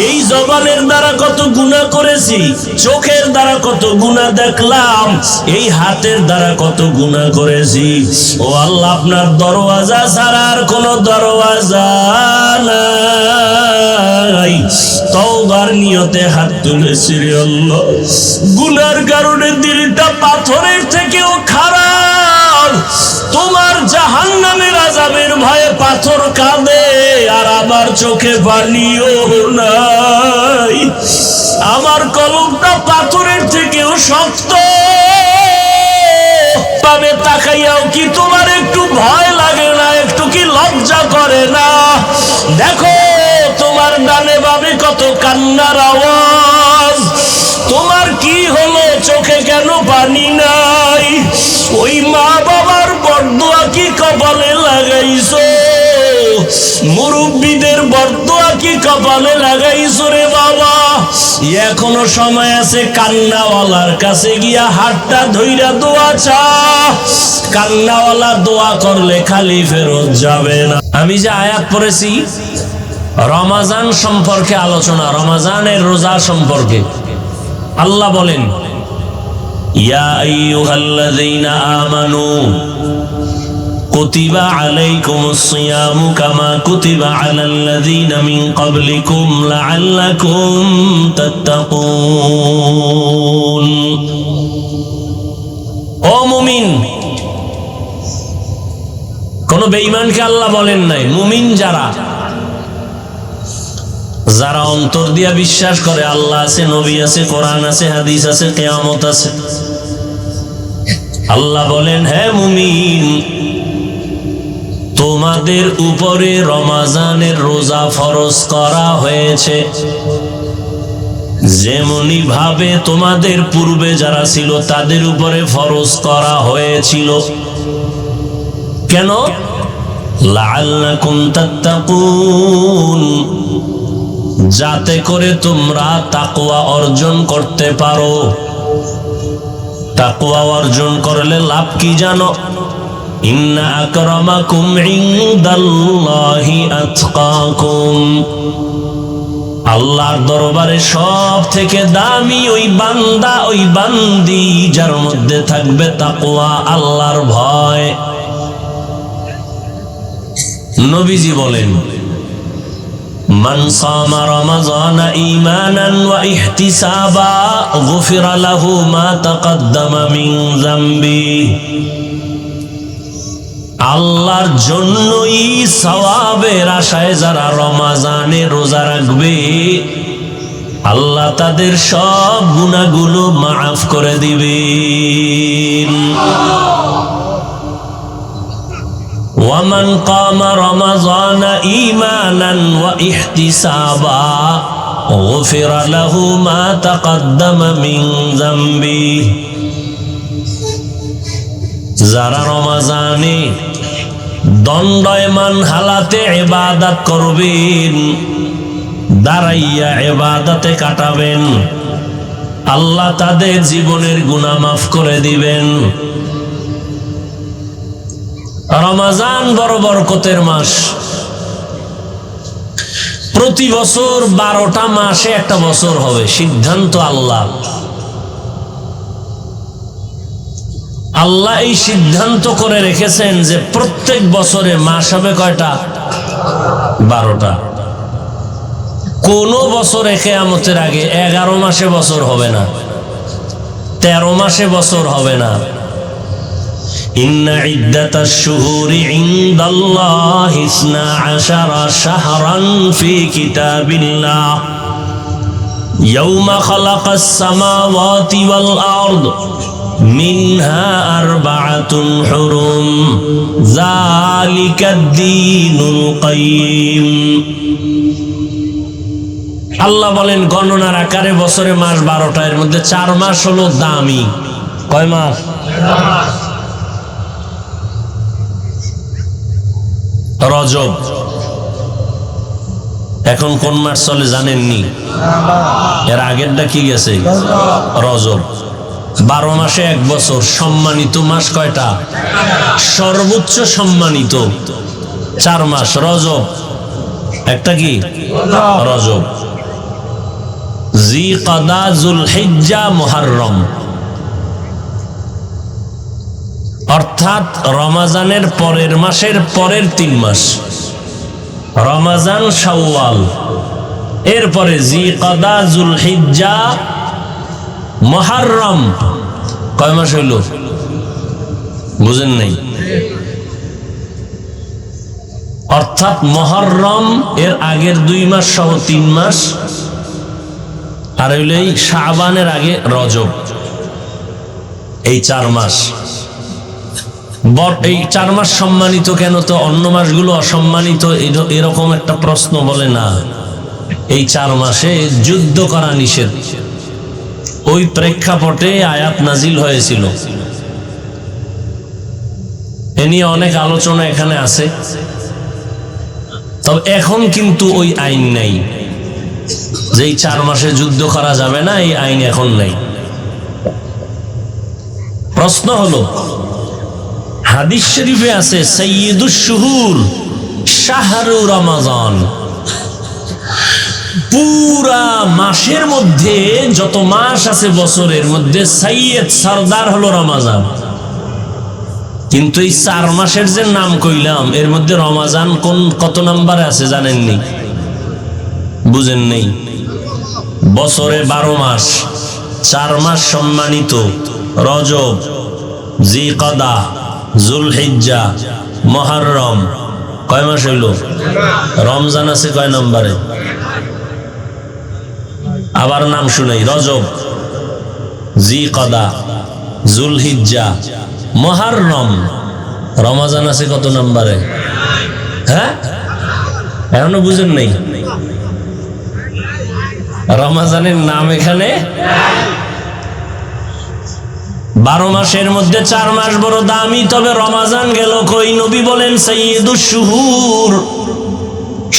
এই জবানের দ্বারা কত গুনাহ করেছি, চোখের দ্বারা কত গুনাহ দেখলাম, এই হাতের দ্বারা কত গুনাহ করেছি। ও আল্লাহ, আপনার দরওয়াজা ছাড়া আর কোনো দরওয়াজা নাই। তওবার নিয়তে হাত তুলেছি রে আল্লাহ। গুনার কারণে দিলটা পাথরের থেকেও খারাপ। তোমার জাহান্নামের আযাবের ভয়ে পাথর কাঁদে, আর আমার চোখে পানিও নাই। আমার কলবটা পাথরের থেকেও শক্ত। পাবে তাকাইয়াও কি তোমার একটু ভয় লাগে না? একটু কি লজ্জা করে না? দেখো তোমার ডানে বামে কত কান্নার আওয়াজ। তোমার কি হলো? চোখে কেন পানি নাই? ওই মা বাবার বরদোয়া কি কপালে লাগাইছো? মুরব্বীদের বরদোয়া কি কপালে লাগাইছো রে বাবা? এখনো সময় আছে, কান্নাওয়ালার কাছে গিয়া হাতটা ধইরা দোয়া চা। কান্নাওয়ালা দোয়া করলে খালি ফেরত যাবে না। আমি যে আয়াত পড়েছি রমাজান সম্পর্কে আলোচনা, রমাজানের রোজা সম্পর্কে। আল্লাহ বলেন, ইয়া আইয়ুহাল্লাযীনা আমানু কুতিবা আলাইকুমুস সিয়ামু কামা কুতিবা আলাল্লাযীনা মিন ক্বাবলিকুম লাআল্লাকুম তাত্তাকুন। ও মুমিন, কোন বেঈমানকে আল্লাহ বলেন নাই, মুমিন যারা, যারা অন্তর দিয়া বিশ্বাস করে আল্লাহ আছে, নবী আছে, কোরআন আছে, হাদিস আছে, কিয়ামত আছে, আল্লাহ বলেন, হে মুমিন, তোমাদের উপরে রমাজানের রোজা ফরজ করা হয়েছে, যেমনি ভাবে তোমাদের পূর্বে যারা ছিল তাদের উপরে ফরজ করা হয়েছিল। কেন? লাআল্লাকুম তাত্তাকুন, যাতে করে তোমরা তাকওয়া অর্জন করতে পারো। তাকওয়া অর্জন করলে লাভ কি জানো? ইন্না আকরামাকুম ইনদাল্লাহি আতকাকুম, আল্লাহর দরবারে সব থেকে দামি ওই বান্দা, ওই বান্দি যার মধ্যে থাকবে তাকওয়া, আল্লাহর ভয়। নবীজি বলেন, মান সামা রমাযানা ঈমানান ওয়া ইহতিসাবা গুফিরা লাহু মা তাকাদ্দামা মিন যামবি, আল্লাহর জন্যই সওয়াবের আশায় যারা রমাজানে রোজা রাখবে, আল্লাহ তাদের সব গুনাহগুলো মাফ করে দিবেন। ওয়ামান কামা রমাযানা ঈমানান ওয়া ইহতিসাবা গুফিরা লাহু মা তাকাদ্দামা মিন যামবি, যারা রমাজানে দণ্ডায়মান হালাতে ইবাদত করবেন, দাঁড়াইয়া ইবাদতে কাটাবেন, আল্লাহ তাদের জীবনের গুনাহ মাফ করে দিবেন। রমাজান বড় বরকতের মাস। প্রতি বছর 12টা মাসে একটা বছর হবে, সিদ্ধান্ত আল্লাহ। আল্লাহ এই সিদ্ধান্ত করে রেখেছেন যে প্রত্যেক বছরে মাস হবে কয়টা? 12টা। কোন বছরে কিয়ামতের আগে 11 মাসে বছর হবে না, 13 মাসে বছর হবে না। ইন্না ইদ্দাতাশ শুহুরি ইনদাল্লাহি 12 শাহরান ফি কিতাবিল্লাহ ইয়াওমা খালাকাস সামাওয়াতি ওয়াল আরদ মিনহা আরবাআতুন হুরুম যালিকাদ দীনুল কাইয়্যিম। আল্লাহ বলেন, গণনার আকারে বছরে মাস 12টা, এর মধ্যে 4 মাস হলো দামি। কয় মাস? রজব। এখন কোন মাস চলে জানেননি? এর আগেরটা কি গেছে? রজব। 12 মাসে 1 বছর। সম্মানিত মাস কয়টা? সর্বোচ্চ সম্মানিত 4 মাস। রজব একটা কি? রজব, জিকাদা, যুলহিজ্জা, মুহররম, অর্থাৎ রমাজানের পরের মাসের পরের 3 মাস। রমাজান, শাওয়াল, এরপরে জিকাদা, যুলহিজ্জা, মুহররম। কয় মাস হইল? বুঝেন নাই? অর্থাৎ মুহররম এর আগের 2 মাস সহ 3 মাস, আর হইল এই শাবানের আগে রজব। এই 4 মাস। এই 4 মাস সম্মানিত কেন, তো অন্য মাসগুলো অসম্মানিত এরকম একটা প্রশ্ন বলে না। এই 4 মাসে যুদ্ধ করা নিষেধ। ওই প্রেক্ষাপটে আয়াত নাজিল হয়েছিল। এ নিয়ে অনেক আলোচনা এখানে আছে, তবে এখন কিন্তু ওই আইন নেই যে এই 4 মাসে যুদ্ধ করা যাবে না, এই আইন এখন নেই। প্রশ্ন হলো, হাদিস শরীফে আছে সাইয়্যিদুশ শুহুর শাহরু রমাজান, পুরা মাসের মধ্যে যত মাস আছে বছরের মধ্যে সাইয়্যিদ, সরদার হলো রমাজান। কিন্তু এই 4 মাসের যে নাম কইলাম, এর মধ্যে রমাজান কত নম্বরে আছে জানেননি? বুঝেন নেই? বছরে 12 মাস, 4 মাস সম্মানিত, রজব, জিকাদা, যুলহিজ্জা, মুহররম। কয় মাস হইল? রমজান আছে কয় নম্বরে? আবার নাম শুনাই, রজব, জিকদা, জুলহিজ্জা, মুহররম। রমজান আছে কত নম্বরে? হ্যাঁ, এখনো বুঝেন নাই? রমজানের নাম এখানে 12 মাসের মধ্যে 4 মাস বড় দামি, তবে রমজান গেল কই? নবী বলেন সাইয়্যিদুশ শুহুর,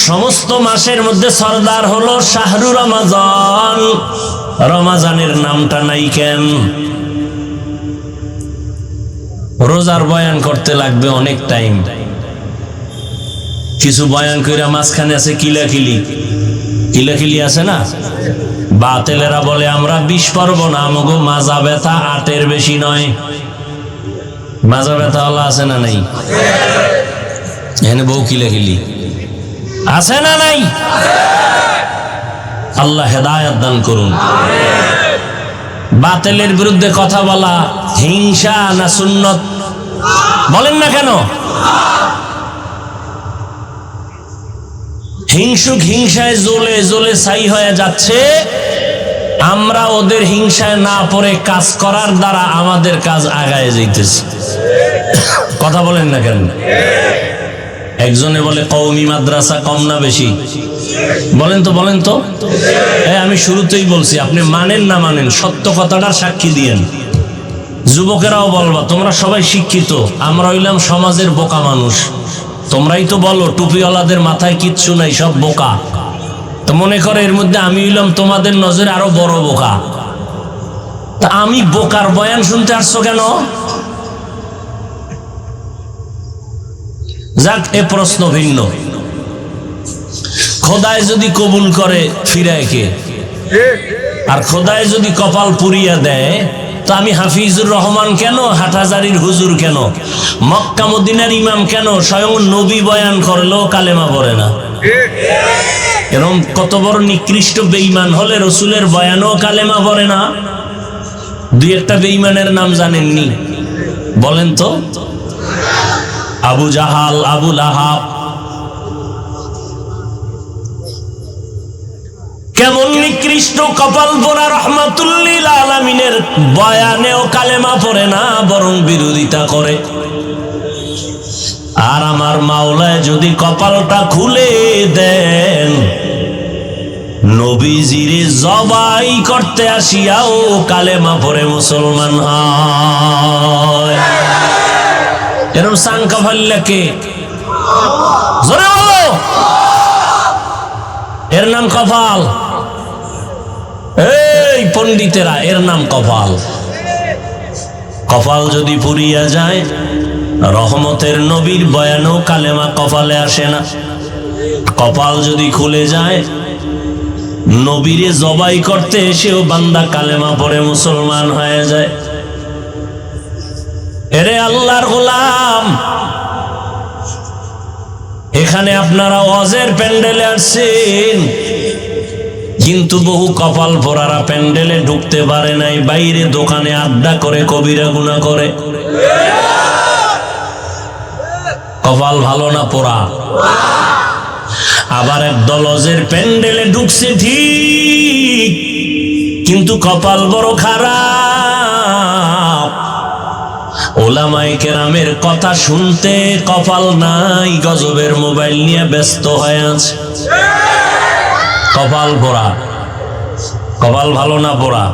সমস্ত মাসের মধ্যে সরদার হলো শাহরু রমাজান। রমজানের নামটা নাই কেন? রোজার বয়ান করতে লাগবে অনেক টাইম, কিছু বয়ান কইরা মাঝখানে আছে কিলাকিলি, কিলাকিলি আছে না? বাতেলেরা বলে আমরা 20 পারবো না, আমগো মাজা ব্যথা 8-এর বেশি নয়। মাজা ব্যথা হলা আছে না নাই? এখানে বউ কিলাকিলি আছে না নাই? আল্লাহ হেদায়েত দান করুন। বাতিলের বিরুদ্ধে কথা বলা হিংসা না সুন্নত? বলেন না কেন? হিংসুক হিংসায় জ্বলে জ্বলে ছাই হয়ে যাচ্ছে। আমরা ওদের হিংসায় না পড়ে কাজ করার দ্বারা আমাদের কাজ আগায় যাইতেছে। কথা বলেন না কেন? একজনে বলে কওমি মাদ্রাসা কম না বেশি? বলেন তো, বলেন তো। আমি শুরুতেই বলছি, আপনি মানেন না মানেন, সত্য কথাটার সাক্ষী দিয়েন। যুবকেরাও বলবা তোমরা সবাই শিক্ষিত, আমরা হইলাম সমাজের বোকা মানুষ। তোমরাই তো বলো টুপিওয়ালাদের মাথায় কিচ্ছু নাই, সব বোকা। তো মনে করে এর মধ্যে আমি হইলাম তোমাদের নজরে আরো বড় বোকা। তা আমি বোকার বয়ান শুনতে আসছো কেন? যাক, এ প্রশ্ন ভিন্ন। খোদায় যদি কবুল করে ফিরায় কে? আর খোদায় যদি কপাল পুরিয়া দেয়, তো আমি হাফিজুর রহমান কেন, হাটহাজারীর হুজুর কেন, মক্কা মদিনার ইমাম কেন, স্বয়ং নবী বয়ান করলেও কালেমা পড়ে না? এরকম কত বড় নিকৃষ্ট বেঈমান হলে রসুলের বয়ানও কালেমা পড়ে না? দুই একটা বেঈমানের নাম জানেননি? বলেন তো। আবু জাহাল, আবু লাহাব, কেমন নিকৃষ্ট কপাল পোড়া, রাহমাতুল লিল আলামিনের বয়ানেও কালেমা পড়ে না, বরং বিরোধিতা করে। আর আমার মাওলায় যদি কপালটা খুলে দেন, নবীজিরে জবাই করতে আসিয়াও কালেমা পড়ে মুসলমান হয়। এরকম সাংকা ভাল্লাকে জোরে বলো, এর নাম কপাল। এই পণ্ডিতেরা, এর নাম কপাল। কপাল যদি পুরিয়া যায়, রহমতের নবীর বয়ানও কালেমা কপালে আসে না। কপাল যদি খুলে যায়, নবীরে জবাই করতে এসেও বান্দা কালেমা পড়ে মুসলমান হয়ে যায়। এরে আল্লাহর গোলাম, এখানে আপনারা ওয়াজের প্যান্ডেলে আসছেন, কিন্তু বহু কপাল পোড়ারা প্যান্ডেলে ঢুকতে পারে নাই, বাইরে দোকানে আড্ডা করে কবিরা গুনাহ করে। কপাল ভালো না পোড়া? আবার একদল ওয়াজের প্যান্ডেলে ঢুকছে ঠিক, কিন্তু কপাল বড় খারাপ। ওলামায়ে কেরামের কথা শুনতে কপাল নাই, গজবের মোবাইল নিয়ে ব্যস্ত হয়ে আছে। কপাল পোড়া। কপাল ভালো না পোড়া?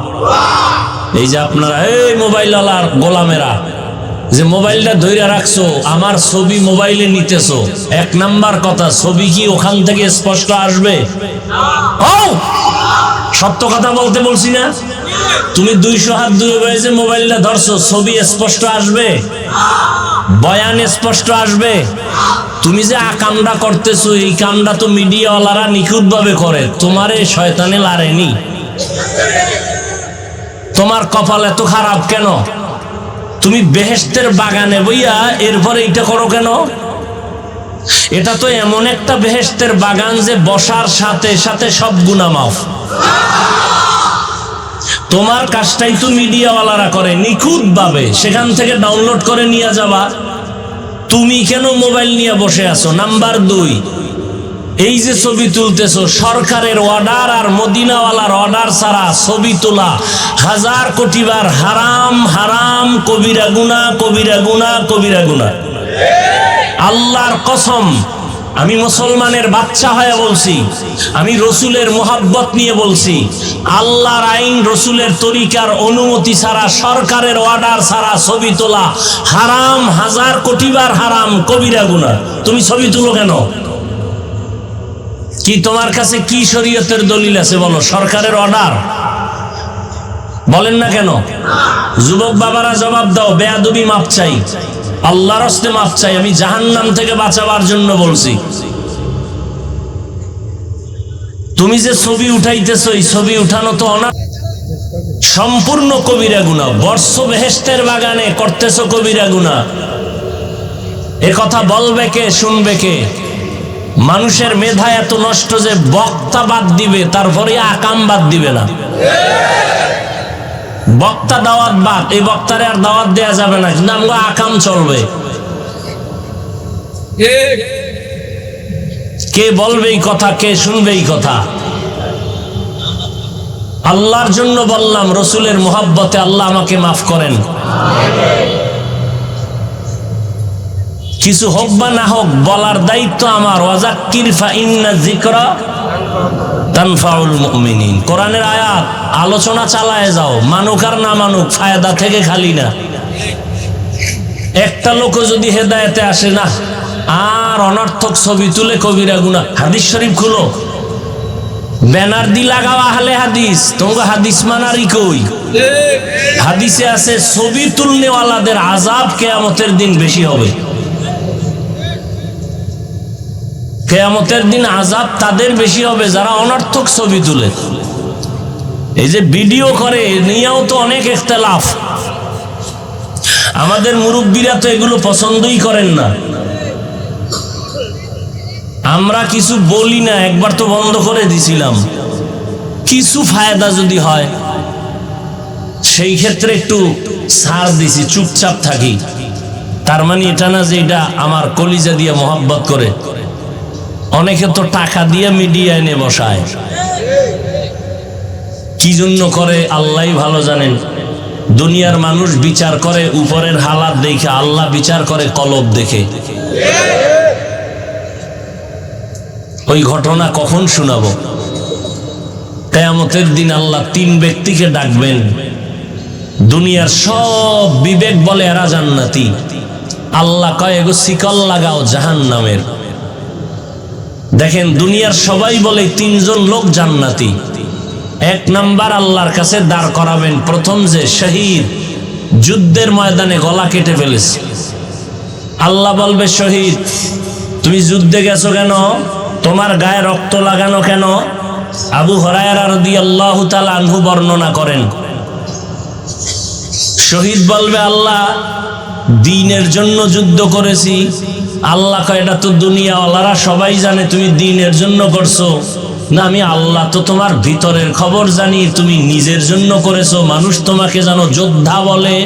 এই যে আপনারা এই মোবাইলওয়ালার গোলামেরা যে মোবাইলটা ধরে রাখছো, আমার ছবি মোবাইলে নিতেছো, 1 নাম্বার কথা, ছবি কি ওখান থেকে স্পষ্ট আসবে? সত্য কথা বলতে বলছি না? তুমি 200 হাত দূরে বসে মোবাইলটা ধরছো, ছবি স্পষ্ট আসবে? বয়ান স্পষ্ট আসবে? তুমি যে কামটা করতেছো, এই কামটা তো মিডিয়াওয়ালারা নিখুঁত ভাবে করে, তোমারে শয়তানে লারেনি। তোমার কপাল এত খারাপ কেন? তুমি বেহেশতের বাগানে বইয়া এরপরে এটা করো কেন? এটা তো এমন একটা বেহেশতের বাগান যে বসার সাথে সাথে সব গুনাহ মাফ। তোমার কাজটাই তো মিডিয়াওয়ালারা করে নিখুঁত ভাবে, সেখান থেকে ডাউনলোড করে নিয়ে যাবা। তুমি কেন মোবাইল নিয়ে বসে আছো? নাম্বার 2, এই যে ছবি তুলতেছো, সরকারের অর্ডার আর মদিনাওয়ালার অর্ডার ছাড়া ছবি তোলা 1000 কোটি বার হারাম, হারাম, কবিরা গুনাহ, কবিরা গুনাহ, কবিরা গুনাহ। আল্লাহর কসম, আমি মুসলমানের বাচ্চা হয়ে বলছি, আমি রসুলের মোহাব্বত নিয়ে বলছি, আল্লাহর আইন, রসুলের তরিকার অনুমতি ছাড়া, সরকারের অর্ডার ছাড়া ছবি তোলা হারাম, 1000 কোটি বার হারাম, কবিরা গুনাহ। তুমি ছবি তুলো কেন? কি তোমার কাছে কি শরীয়তের দলিল আছে বলো? সরকারের অর্ডার? বলেন না কেন? যুবক বাবারা জবাব দাও, বেয়াদবি মাপ চাই, আল্লাহর হস্তে মাপ চাই, আমি জাহান্নাম থেকে বাঁচাবার জন্য বলছি। তুমি যে ছবি উঠাইতেছো, এই ছবি উঠানো তো সম্পূর্ণ কবিরা গুনাহ। বর্ষ বেহেশতের বাগানে করতেছো কবিরা গুনাহ। এ কথা বলবে কে, শুনবে কে? মানুষের মেধা এত নষ্ট যে বক্তা বাদ দিবে, তারপরে আকাম বাদ দিবে না। বক্তা দাওয়াত বাদ, এই বক্তারে আর দাওয়াত দেয়া যাবে না, কিন্তু আমরা আকাম চলবে। কে বলবে এই কথা, কে শুনবে এই কথা? আল্লাহর জন্য বললাম, রসুলের মোহাব্বতে আল্লাহ আমাকে মাফ করেন। কিছু হোক বা না হোক, বলার দায়িত্ব আমার। ওয়াজাক্কির ফাইন্না যিকরা তানফাউল মুমিনিন। কোরআনের আয়াত, আলোচনা চালায় যাও, মানুক আর না মানুক, ফায়দা থেকে খালি না। একটা লোক যদি হেদায়েতে আসে না, আর অনর্থক ছবি তুলে কবিরা গুনাহ। হাদিস শরীফ খুলো, ব্যানার দি লাগাও আহলে হাদিস, তোমাকে হাদিস মানারই কই? হাদিসে আছে ছবি তুলনেওয়ালাদের আযাব কিয়ামতের দিন বেশি হবে। কিয়ামতের দিন আযাব তাদের বেশি হবে যারা অনর্থক ছবি তুলে। এই যে ভিডিও করে, নিয়েও তো অনেক ইখতিলাফ। আমাদের মুরব্বীরা তো এগুলো পছন্দই করেন না। আমরা কিছু বলি না, একবার তো বন্ধ করে দিছিলাম। কিছু ফায়দা যদি হয় সেই ক্ষেত্রে একটু ছাড় দিছি, চুপচাপ থাকি। তার মানে এটা না যে এটা আমার কলিজা দিয়ে মোহাব্বত করে। অনেকে তো টাকা দিয়ে মিডিয়া এনে বসায়, কি জন্য করে আল্লাহই ভালো জানেন। দুনিয়ার মানুষ বিচার করে উপরের হালাত দেখে, আল্লাহ বিচার করে কলব দেখে। ওই ঘটনা কখন শোনাবো? কিয়ামতের দিন আল্লাহ 3 ব্যক্তিকে ডাকবেন। দুনিয়ার সব বিবেক বলে এরা জান্নাতি, আল্লাহ কয় এগো শিকল লাগাও জাহান্নামের। দেখেন, দুনিয়ার সবাই বলে 3 জন লোক জান্নাতি। 1 নাম্বার আল্লাহর কাছে দাঁড় করাবেন, প্রথম যে শহীদ, যুদ্ধের ময়দানে গলা কেটে ফেলেছে। আল্লাহ বলবে, শহীদ তুমি যুদ্ধে গেছো কেন? তোমার গায়ে রক্ত লাগানো কেন? আবু হুরায়রা রাদিয়াল্লাহু তাআলা আনহু বর্ণনা করেন, শহীদ বলবে, আল্লাহ দ্বীনের জন্য যুদ্ধ করেছি। আল্লাহ কয়, এটা তো দুনিয়াওয়ালারা সবাই জানে তুমি দ্বীনের জন্য করছো। না, আমি আল্লাহ তো তোমার ভিতরের খবর জানি, তুমি নিজের জন্য করেছো। মানুষ তোমাকে জানো যোদ্ধা বলে,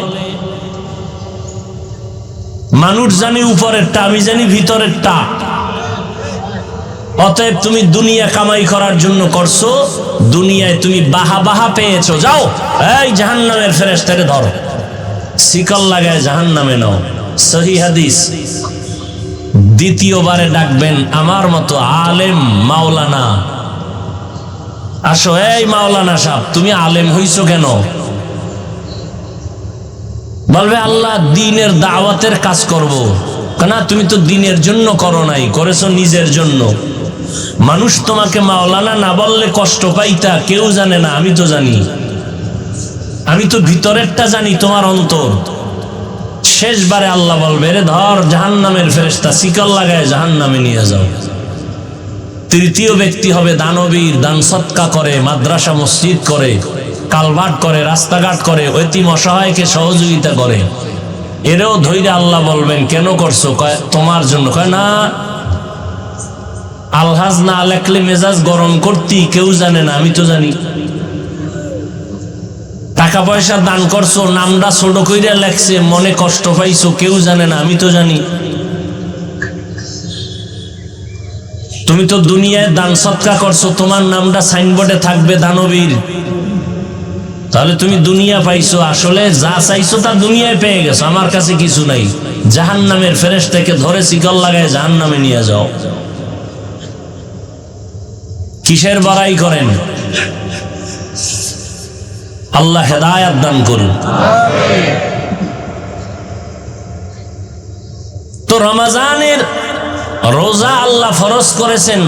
মানুষ জানি উপরেরটা, আমি জানি ভিতরেরটা। অতএব তুমি দুনিয়া কামাই করার জন্য করছো, দুনিয়ায় তুমি বাহা বাহা পেয়েছো। যাও, এই জাহান্নামের ফেরেশতাকে ধরো, শিকল লাগায় জাহান্নামে নাও। সহিহ হাদিস। দ্বিতীয়বারে ডাকবেন আমার মতো আলেম মাওলানা, আসো। এই মাওলানা সাহেব, তুমি আলেম হইছো কেন? বলবে, আল্লাহ দ্বীনের দাওয়াতের কাজ করব। কেন? তুমি তো দ্বীনের জন্য করো নাই, করেছো নিজের জন্য। মানুষ তোমাকে মাওলানা না বললে কষ্ট পাইতা, কেউ জানে না, আমি তো জানি। আমি তো ভিতরেরটা জানি, তোমার অন্তর। শেষবারে আল্লাহ বলবে, রে ধর জাহান্নামের ফেরেশতা, শিকল লাগায় জাহান্নামে নিয়ে যাও। তৃতীয় ব্যক্তি হবে দানবীর, দান সৎকা করে, মাদ্রাসা মসজিদ করে, কালভার্ট করে, রাস্তাঘাট করে, এতিম অসহায়কে সহযোগিতা করে। এরও ধৈর্য আল্লাহ বলবেন, কেন করছো? কয় তোমার জন্য। কয় না, আলহাজ না লেখলে মেজাজ গরম করতি, কেউ জানে না, আমি তো জানি। টাকা পয়সা দান করছো, নামটা ছোট কইরা লেখছে, মনে কষ্ট পাইছো, কেউ জানে না, আমি তো জানি। তুমি তো দুনিয়ায় দান সৎকা করছো, তোমার নামটা সাইনবোর্ডে থাকবে দানবীর, তাহলে তুমি দুনিয়া পাইছো, আসলে যা চাইছো তা দুনিয়ায় পেয়ে গেছো। আমার কাছে কিছু নাই, জাহান্নামের ফেরেশতাকে ধরে শিকল লাগায় জাহান্নামে নিয়ে যাও। কিসের বড়াই করেন? আল্লাহ হেদায়েত দান করুন। তো রমজানের রোজা আল্লাহ ফরজ করেছেন।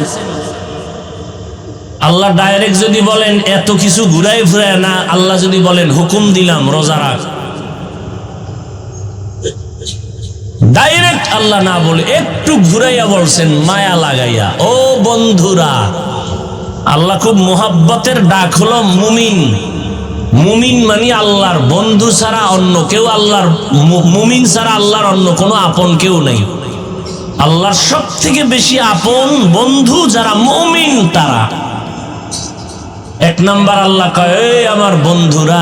আল্লাহ ডাইরেক্ট যদি বলেন এত কিছু ঘুরাই ফিরায় না, আল্লাহ যদি বলেন হুকুম দিলাম রোজা রাখ, ডাইরেক্ট আল্লাহ না বলে একটু ঘুরাইয়া বলছেন মায়া লাগাইয়া, ও বন্ধুরা। আল্লাহ খুব মোহাব্বতের ডাক হলো মুমিন। মুমিন মানে আল্লাহর বন্ধু ছাড়া অন্য কেউ, আল্লাহর মুমিন ছাড়া আল্লাহর অন্য কোনো আপন কেউ নেই। আল্লাহর সব থেকে বেশি আপন বন্ধু যারা মুমিন তারা। এক নাম্বার আল্লাহ কয়, এই আমার বন্ধুরা।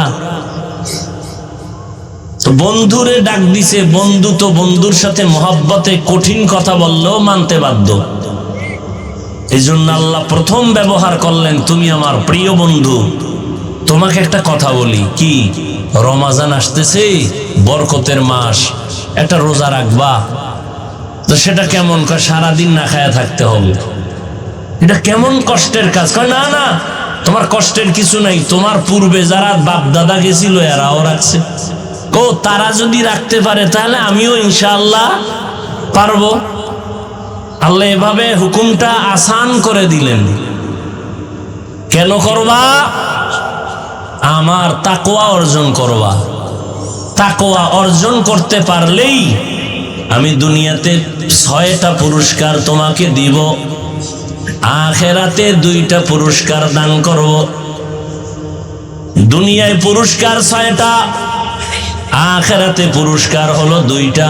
তো বন্ধুরে ডাক দিছে, বন্ধু তো বন্ধুর সাথে মহব্বতে কঠিন কথা বললেও মানতে বাধ্য। এই জন্য আল্লাহ প্রথম ব্যবহার করলেন, তুমি আমার প্রিয় বন্ধু। তোমাকে একটা কথা বলি, কি রমজান আসতেছে, বরকতের মাস, একটা রোজা রাখবা। তো সেটা কেমন? কয় সারাদিন না খায়া থাকতে হবে। এটা কেমন কষ্টের কাজ? কয় না না, তোমার কষ্টের কিছু নাই, তোমার পূর্বে যারা বাপ দাদা গেছিল এরাও রাখছে। ও তারা যদি রাখতে পারে তাহলে আমিও ইনশাআল্লাহ পারবো। আল্লাহ এভাবে হুকুমটা আসান করে দিলেন। কেন করবা? আমার তাকওয়া অর্জন করবা। তাকওয়া অর্জন করতে পারলেই আমি দুনিয়াতে 6টা পুরস্কার তোমাকে দিব, আখিরাতে 2টা পুরস্কার দান করব। দুনিয়ায় পুরস্কার 6টা, আখিরাতে পুরস্কার হলো 2টা।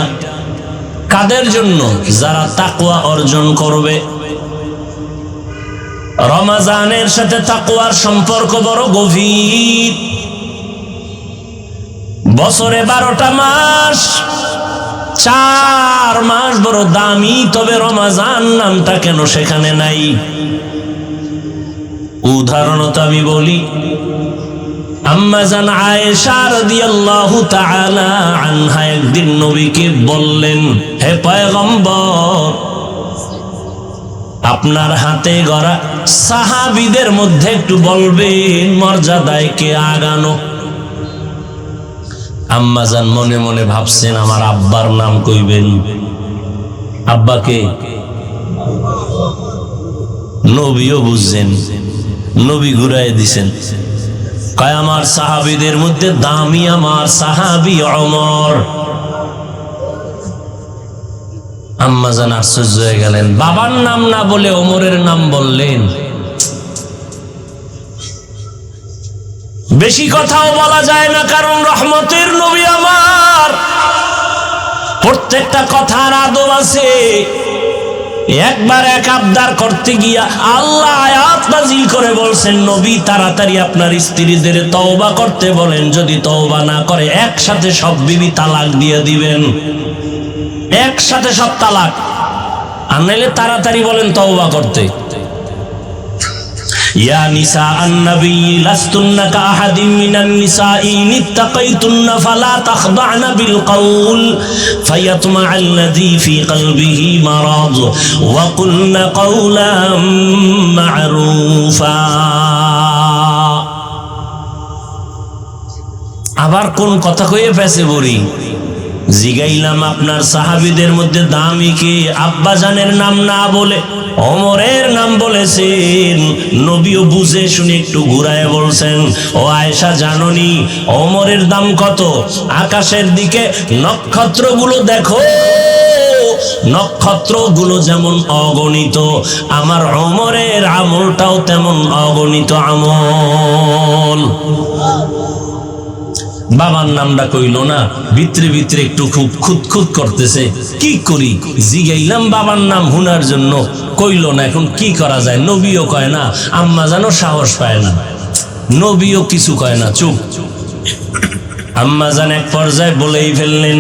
কাদের জন্য? যারা তাকওয়া অর্জন করবে। রমজানের সাথে তাকওয়ার সম্পর্ক বড় গভীর। বছরে 12টা মাস, 4 মাস বড় দামি, তবে রমজান নামটা কেন সেখানে নাই? উদাহরণত আমি বলি, আম্মা জান আয়েশা রাদিয়াল্লাহু তাআলা আনহা একদিন নবীকে বললেন, হে পয়গম্বর, আপনার হাতে গড়া সাহাবীদের মধ্যে একটু বলবেন মর্যাদায় কে আগানো। আম্মা জান মনে মনে ভাবছেন আমার আব্বার নাম কইবেন। আব্বাকে নবীও বুঝছেন, নবী ঘুরাই দিছেন। কয় আমার সাহাবীদের মধ্যে দামি আমার সাহাবী ওমর। আম্মা জান আশ্চর্য হয়ে গেলেন, বাবার নাম না বলে ওমরের নাম বললেন। বেশি কথাও বলা যায় না, কারণ রহমতের নবী আমার, প্রত্যেকটা কথার আদব আছে। একবার এক আবদার করতে গিয়া আল্লাহ আয়াত নাযিল করে বলছেন, নবী তাড়াতাড়ি আপনার স্ত্রীদের তওবা করতে বলেন, যদি তওবা না করে একসাথে সব বিবি তালাক দিয়ে দিবেন, একসাথে সব তালাক। আর নাইলে তাড়াতাড়ি বলেন তওবা করতে। ইয়া নিসা আন-নবী লাস্তুন্না কাআহাদিন মিনান নিসাঈ ইত্তাকাইতুন্না ফালা তাখদা'না বিল কওল ফায়াতমা'আল্লাযী ফী কলবিহি মারাদ ওয়া কুলনা কওলাম মা'রুফা। আবার কোন কথা কইয়ে ফেসে বলি। জিগাইলাম আপনার সাহাবীদের মধ্যে দামি কে? আব্বাজানের নাম না বলে ওমরের নাম বলেছেন। নবীও বুঝে শুনে একটু ঘুরায় বলছেন, ও আয়েশা জাননি ওমরের দাম কত? আকাশের দিকে নক্ষত্রগুলো দেখো, নক্ষত্রগুলো যেমন অগণিত, আমার ওমরের আমলটাও তেমন অগণিত আমল। বাবার নামটা কইল না, ভিতরে ভিতরে একটু খুব খুঁতখুত করতেছে। কি করি? জিগাইলাম বাবার নাম হুনার জন্য, কইল না। এখন কি করা যায়? নবীও কয় না, আম্মা জানো সাহস পায় না, নবীও কিছু কয় না, চুপ। আম্মা জান এক পর্যায়ে বলেই ফেললেন,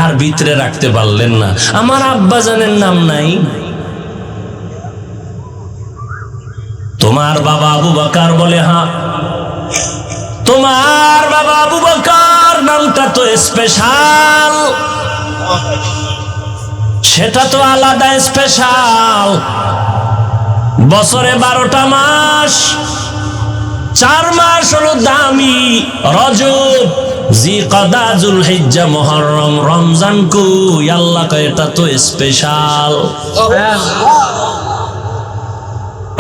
আর ভিতরে রাখতে পারলেন না, আমার আব্বা জানের নাম নাই। তোমার বাবা আবু বকর? বলে হ্যাঁ। তোমার বাবা আবু বকর নামটা তো স্পেশাল, সেটা তো আলাদা স্পেশাল। বছরে 12টা মাস, 4 মাস হলো দামি, রজব, জিকদা, যুলহিজ্জা, মুহররম, রমজান। কই আল্লাহ কয় এটা তো স্পেশাল।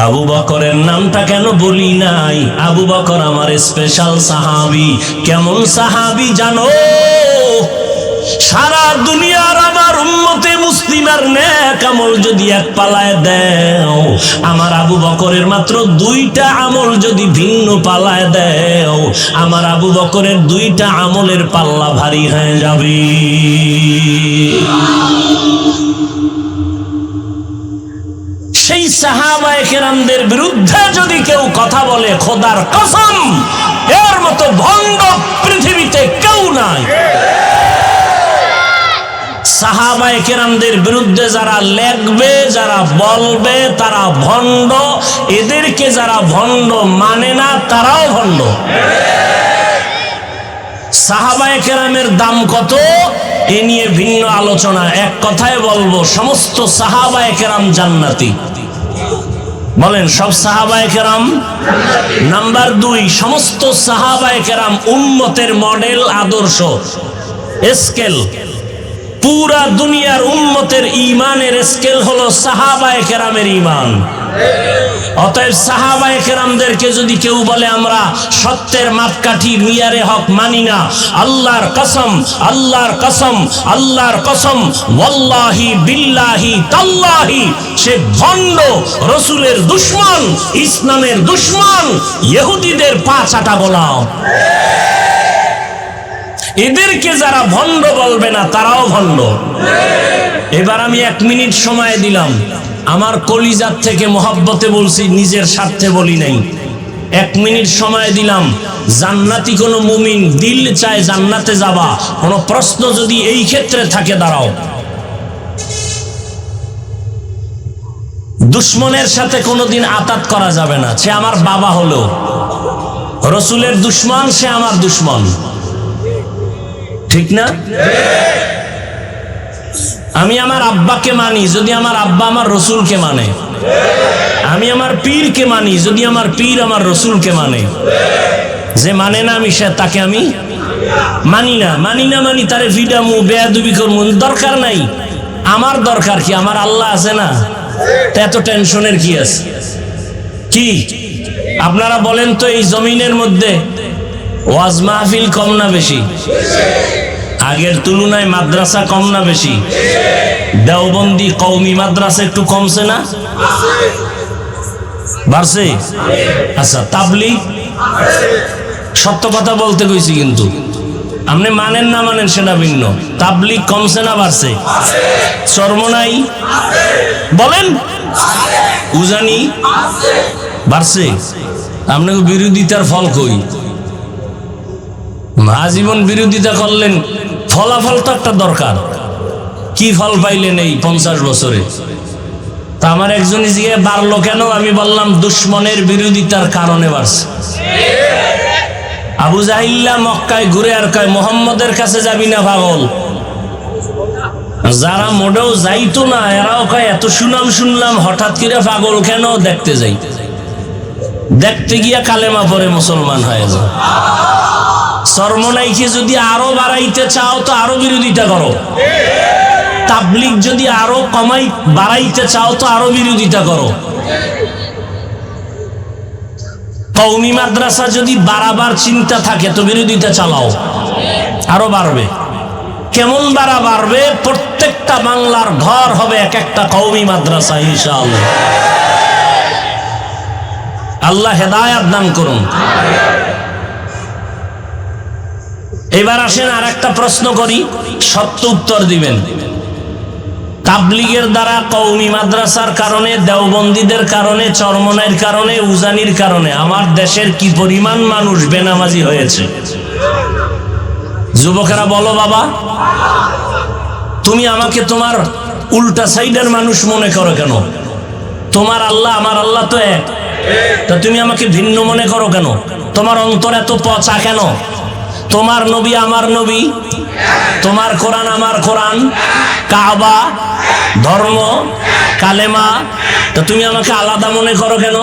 আবু বকরের নামটা কেন বলি নাই? আবু বকর আমার স্পেশাল সাহাবী। কেমন সাহাবী জানো? সারা দুনিয়ার আমার উম্মতে মুসলিমের নেক আমল যদি এক পালায় দেও, আমার আবু বকরের মাত্র 2টা আমল যদি ভিন্ন পালায় দেও, আমার আবু বকরের 2টা আমলের পাল্লা ভারী হয়ে যাবে। সেই সাহাবায়ে কেরামদের বিরুদ্ধে যদি কেউ কথা বলে, খোদার কসম এর মতো ভণ্ড পৃথিবীতে কেউ নাই। সাহাবায়ে কেরামদের বিরুদ্ধে যারা লেখবে, যারা বলবে, তারা ভণ্ড। এদেরকে যারা ভণ্ড মানে না, তারাও ভণ্ড। সাহাবায়ে কেরামের দাম কত এ নিয়ে ভিন্ন আলোচনা। এক কথায় বলবো, সমস্ত সাহাবায়ে কেরাম জান্নাতি। বলেন সব সাহাবায়ে কেরাম? নাম্বার 2, সমস্ত সাহাবায়ে কেরাম উম্মতের মডেল, আদর্শ, স্কেল। পুরা দুনিয়ার উম্মতের ঈমানের স্কেল হলো সাহাবায়ে কেরামের ঈমান। অতএব সাহাবায়ে কেরামদেরকে যদি কেউ বলে আমরা সত্যের মাপকাঠি, মিয়ারে হক মানি না, আল্লাহর কসম, আল্লাহর কসম, আল্লাহর কসম, ওয়াল্লাহি বিল্লাহি তাল্লাহি, সে ভণ্ড, রাসূলের দুশমন, ইসলামের দুশমন, ইহুদিদের পা চাটা গোলাম। এদেরকে যারা ভণ্ড বলবে না, তারাও ভণ্ড। এবার আমি 1 মিনিট সময় দিলাম, আমার কলিজার থেকে মহব্বতে বলছি, নিজের স্বার্থে বলি নাই। 1 মিনিট সময় দিলাম। জান্নাতি কোন মুমিন দিল চায় জান্নাতে যাবা, কোন প্রশ্ন যদি এই ক্ষেত্রে থাকে, দাঁড়াও। দুশমনের সাথে কোনোদিন আতাত করা যাবে না। সে আমার বাবা হলো, রাসূলের দুশমন, সে আমার দুশমন, ঠিক না? আমি আমার আব্বাকে মানি যদি আমার আব্বা আমার রাসূলকে মানে। আমি আমার পীরকে মানি যদি আমার পীর আমার রাসূলকে মানে। যে মানে না আমি তাকে আমি মানি না। মানি তারে ভিডামু, বেয়াদবি করমু, দরকার নাই। আমার দরকার কি? আমার আল্লাহ আছে না? এত টেনশনের কি আছে? কি আপনারা বলেন তো, এই জমিনের মধ্যে ওয়াজ মাহফিল কম না বেশি? আগের তুলনায় মাদ্রাসা কম না বেশি? দেওবন্দি কওমি মাদ্রাসা একটু কমছে না? বাড়ছে? আচ্ছা, তাবলীগ? সত্য কথা বলতে কইছি, কিন্তু আপনি মানেন না মানেন সেটা ভিন্ন। তাবলীগ কমছে না বাড়ছে? চরমনাই বলেন, উজানি বাড়ছে? আপনাকে বিরোধিতার ফল কই? আজীবন বিরোধিতা করলেন, ফলাফল তো একটা দরকার। কি ফল পাইলেন এই 50 বছরে? তা আমার একজনই জিজ্ঞাসা বাড়লো কেন? আমি বললাম দুশমনের বিরোধিতার কারণে বাড়ছে। আবু জাহিল্লা মক্কায় ঘুরে আর কয় মুহাম্মদের কাছে যাবি না পাগল। যারা মোটেও যাইতো না, এরাও কয় এত সুনাম শুনলাম, হঠাৎ করে পাগল কেন? দেখতে যাই। দেখতে গিয়া কালেমা পড়ে মুসলমান হয়ে যায়। চরমনাইকে যদি আরো বাড়াইতে চাও তো আরো বিরোধিতা করো। তাবলীগ যদি আরো বাড়াইতে চাও তো আরো বিরোধিতা করো। কওমি মাদ্রাসা যদি বাড়াবার চিন্তা থাকে তো বিরোধিতা চালাও, আরো বাড়বে। কেমন বাড়বে? প্রত্যেকটা বাংলার ঘর হবে এক একটা কওমি মাদ্রাসা ইনশাআল্লাহ। আল্লাহ হেদায়েত দান করুন। এবার আসেন আর একটা প্রশ্ন করি, সত্য উত্তর দিবেন। তাবলীগের দ্বারা, কওমি মাদ্রাসার কারণে, দেওবন্দীদের কারণে, চরমনাইয়ের কারণে, উজানির কারণে আমার দেশের কি পরিমাণ মানুষ বেনামাজি হয়েছে? যুবকেরা বলো বাবা, তুমি আমাকে তোমার উল্টা সাইডের মানুষ মনে করো কেন? তোমার আল্লাহ আমার আল্লাহ তো এক। তা তুমি আমাকে ভিন্ন মনে করো কেন? তোমার অন্তর এত পচা কেন? তোমার নবী আমার নবী, তোমার কোরআন আমার কোরআন, কাবা, ধর্ম, কালেমা, তা তুমি আমাকে আলাদা মনে করো কেন?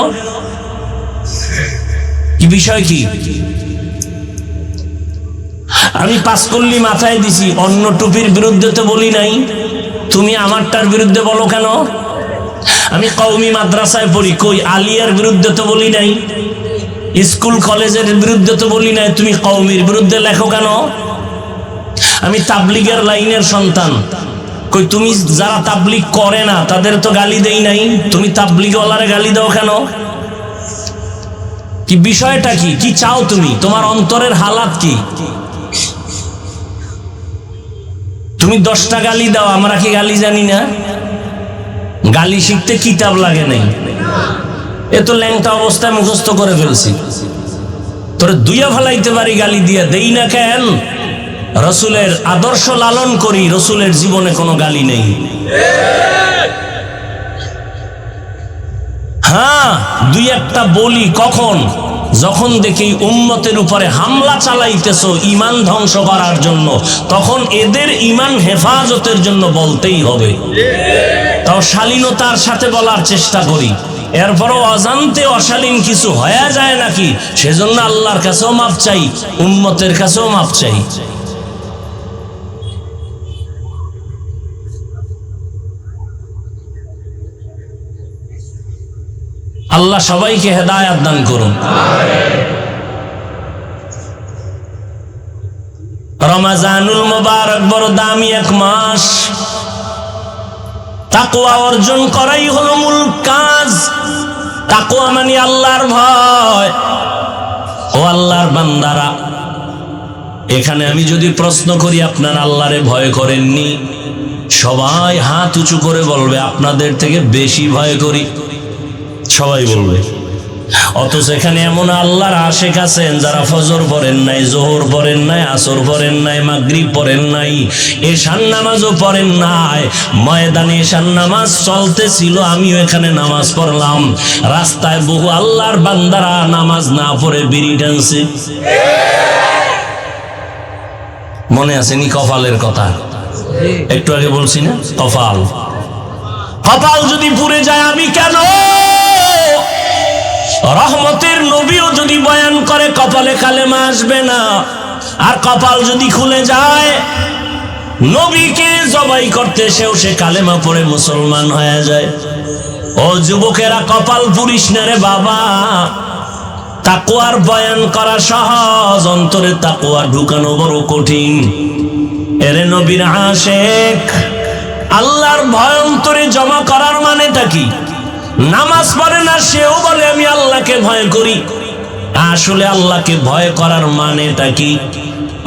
কি বিষয় কি? আমি পাঁচকল্লি মাথায় দিছি, অন্য টুপির বিরুদ্ধে তো বলি নাই, তুমি আমারটার বিরুদ্ধে বলো কেন? আমি কওমি মাদ্রাসায় পড়ি, কই আলিয়ার বিরুদ্ধে তো বলি নাই, স্কুল কলেজের বিরুদ্ধে তো বলি নাই, তুমি কওমির বিরুদ্ধে লেখো কেন? আমি তাবলিগের লাইনের সন্তান, কই তুমি যারা তাবলিগ করে না তাদের তো গালি দেই নাই, তুমি তাবলিগওয়ালারে গালি দাও কেন? কি বিষয়টা কি? কি চাও তুমি? তোমার অন্তরের হালাত কি? তুমি 10টা গালি দাও, আমরা কি গালি জানি না? গালি শিখতে কিতাব লাগে নাই, এ তো ল্যাংটা অবস্থায় মুখস্থ করে ফেলছি, তোরে দুইয়া ফেলাইতে পারি, গালি দিয়া দেই না কেন? রসুলের আদর্শ লালন করি, রসুলের জীবনে কোনো গালি নেই। হ্যাঁ, দুই একটা বলি কখন? যখন দেখি উম্মতের উপরে হামলা চালাইতেছো ঈমান ধ্বংস করার জন্য, তখন এদের ঈমান হেফাজতের জন্য বলতেই হবে। তাও শালীনতার সাথে বলার চেষ্টা করি, এরপরও অজান্তে অশালীন কিছু হয়ে যায় নাকি, সেজন্য আল্লাহর কাছেও মাপ চাই, উম্মতের কাছেও মাপ চাই। আল্লাহ সবাইকে হেদায়েত দান করুন। রমজানুল মুবারক বড় দামি এক মাস, তাকওয়া অর্জন করাই হলো মূল কাজ। তাকওয়া মানে আল্লাহর ভয়। ও আল্লাহর বান্দারা, এখানে আমি যদি প্রশ্ন করি আপনারা আল্লাহরে ভয় করেননি, সবাই হাত উঁচু করে বলবে আপনাদের থেকে বেশি ভয় করি, সবাই বলবে। অথচ এখানে এমন আল্লাহর আশেক আছেন যারা ফজর পড়েন নাই, জোহর পড়েন নাই, আসর পড়েন নাই, মাগরিব পড়েন নাই, এশার নামাজও পড়েন নাই। ময়দানে এশার নামাজ চলতেছিল, আমিও এখানে নামাজ পড়লাম। রাস্তায় বহু আল্লাহর বান্দারা নামাজ না পড়ে বিড়ি টানছে। মনে আছে নি কপালের কথা? একটু আগে বলছি না, কপাল। কপাল যদি পুড়ে যায় আমি কেন? রহমতের নবীও যদি বয়ান করে কপালে কালেমা আসবে না, আর কপাল যদি খুলে যায় নবীকে জবাই করতে সেও সে কালেমা পড়ে মুসলমান হয়ে যায়। ও যুবকেরা, কপাল পুড়িস না রে বাবা। তাকওয়ার বয়ান করা সহজ, অন্তরে তাকওয়া ঢুকানো বড় কঠিন। এরে নবীর আশেক, আল্লাহর ভয় অন্তরে জমা করার মানেটা কি? নামাজ পড়ে না, সেও বলে আমি আল্লাহকে ভয় করি। আসলে আল্লাহকে ভয় করার মানেটা কি?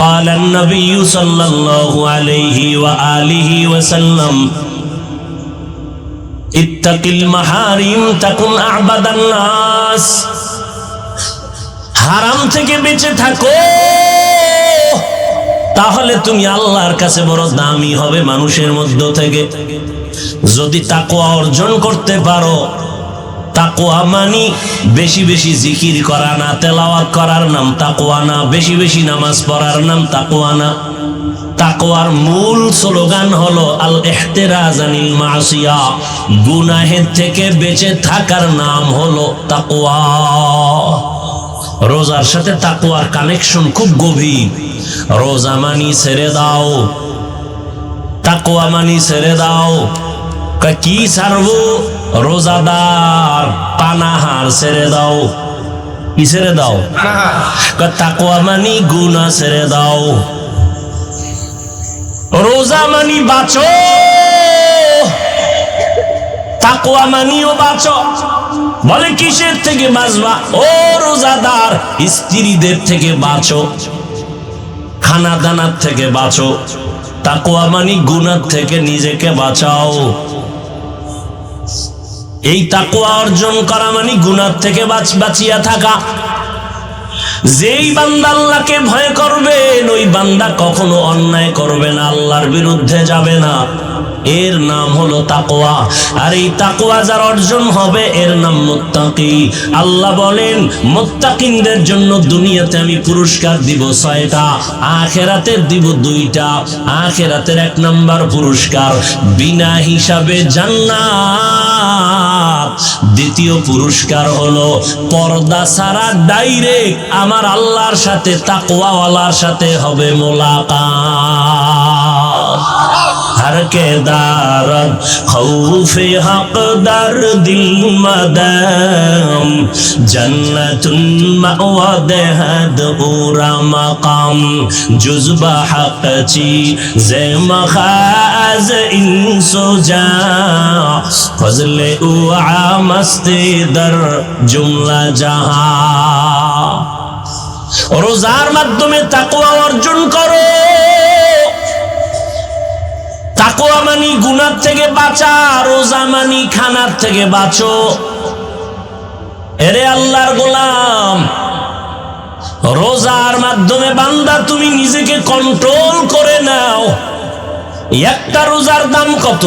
قال النبي صلى الله عليه وآله وسلم اتق المحارم تكن أعبد الناس। হারাম থেকে বেঁচে থাকো, তাহলে তুমি আল্লাহর কাছে বড় দামি হবে মানুষের মধ্য থেকে। যদি তাকওয়া অর্জন করতে পারো, তাকওয়া মানি বেশি বেশি জিকির করা না, তেলাওয়াত করার নাম তাকওয়া না, বেশি বেশি নামাজ পড়ার নাম তাকওয়া না। তাকওয়ার মূল স্লোগান হলো আল ইহতিরাজ আনিল মাসিয়া, গুনাহের থেকে বেঁচে থাকার নাম হলো তাকওয়া। রোজার সাথে তাকওয়ার কানেকশন খুব গভীর। রোজা মানি ছেড়ে দাও, তাকওয়া মানি ছেড়ে দাও। কি ছাড়বো? রোজাদার পানাহার ছেড়ে দাও। কি ছেড়ে দাও? তাকওয়া মানি গুনাহ ছেড়ে দাও। রোজা মানি বাঁচো, তাকওয়া মানিও বাঁচো। বলে কিসের থেকে বাঁচবা? ও রোজাদার, স্ত্রীদের থেকে বাঁচো, খানা দানার থেকে বাঁচো। তাকওয়া মানি গুনাহ থেকে নিজেকে বাঁচাও। এই তাকওয়া অর্জন করা মানে গুনাহ থেকে বাঁচিয়া থাকা। যেই বান্দা আল্লাহকে ভয় করবে, ওই বান্দা কখনো অন্যায় করবে না, আল্লাহর বিরুদ্ধে যাবে না। এর নাম হলো তাকওয়া। আর এই তাকওয়া যার অর্জন হবে এর নাম মুত্তাকি। আল্লাহ বলেন মুত্তাকিনদের জন্য দুনিয়াতে আমি পুরস্কার দিব 6টা, আখিরাতে দিব 2টা। আখিরাতের 1 নাম্বার পুরস্কার বিনা হিসাবে জান্নাত। দ্বিতীয় পুরস্কার হলো পর্দা ছাড়া ডাইরেক্ট আমার আল্লাহর সাথে তাকওয়াওয়ালার সাথে হবে মোলাকাত। हर के दारद खौफे हक दर दिल मदम जन्नतुन मअवद हद उरा मकाम जुज़बा हक ची ज़े मखाज़ इंसो जा फज़ले उआ मस्ती दर जुमला जहां। रोज़ार माध्यमे ताकवा अर्जन करो। তাকওয়া মানি গুনাহ থেকে বাঁচা, রোজা মানি খানার থেকে বাঁচো। এরে আল্লাহর গোলাম, রোজার মাধ্যমে বান্দা তুমি নিজেকে কন্ট্রোল করে নাও। একটা রোজার দাম কত?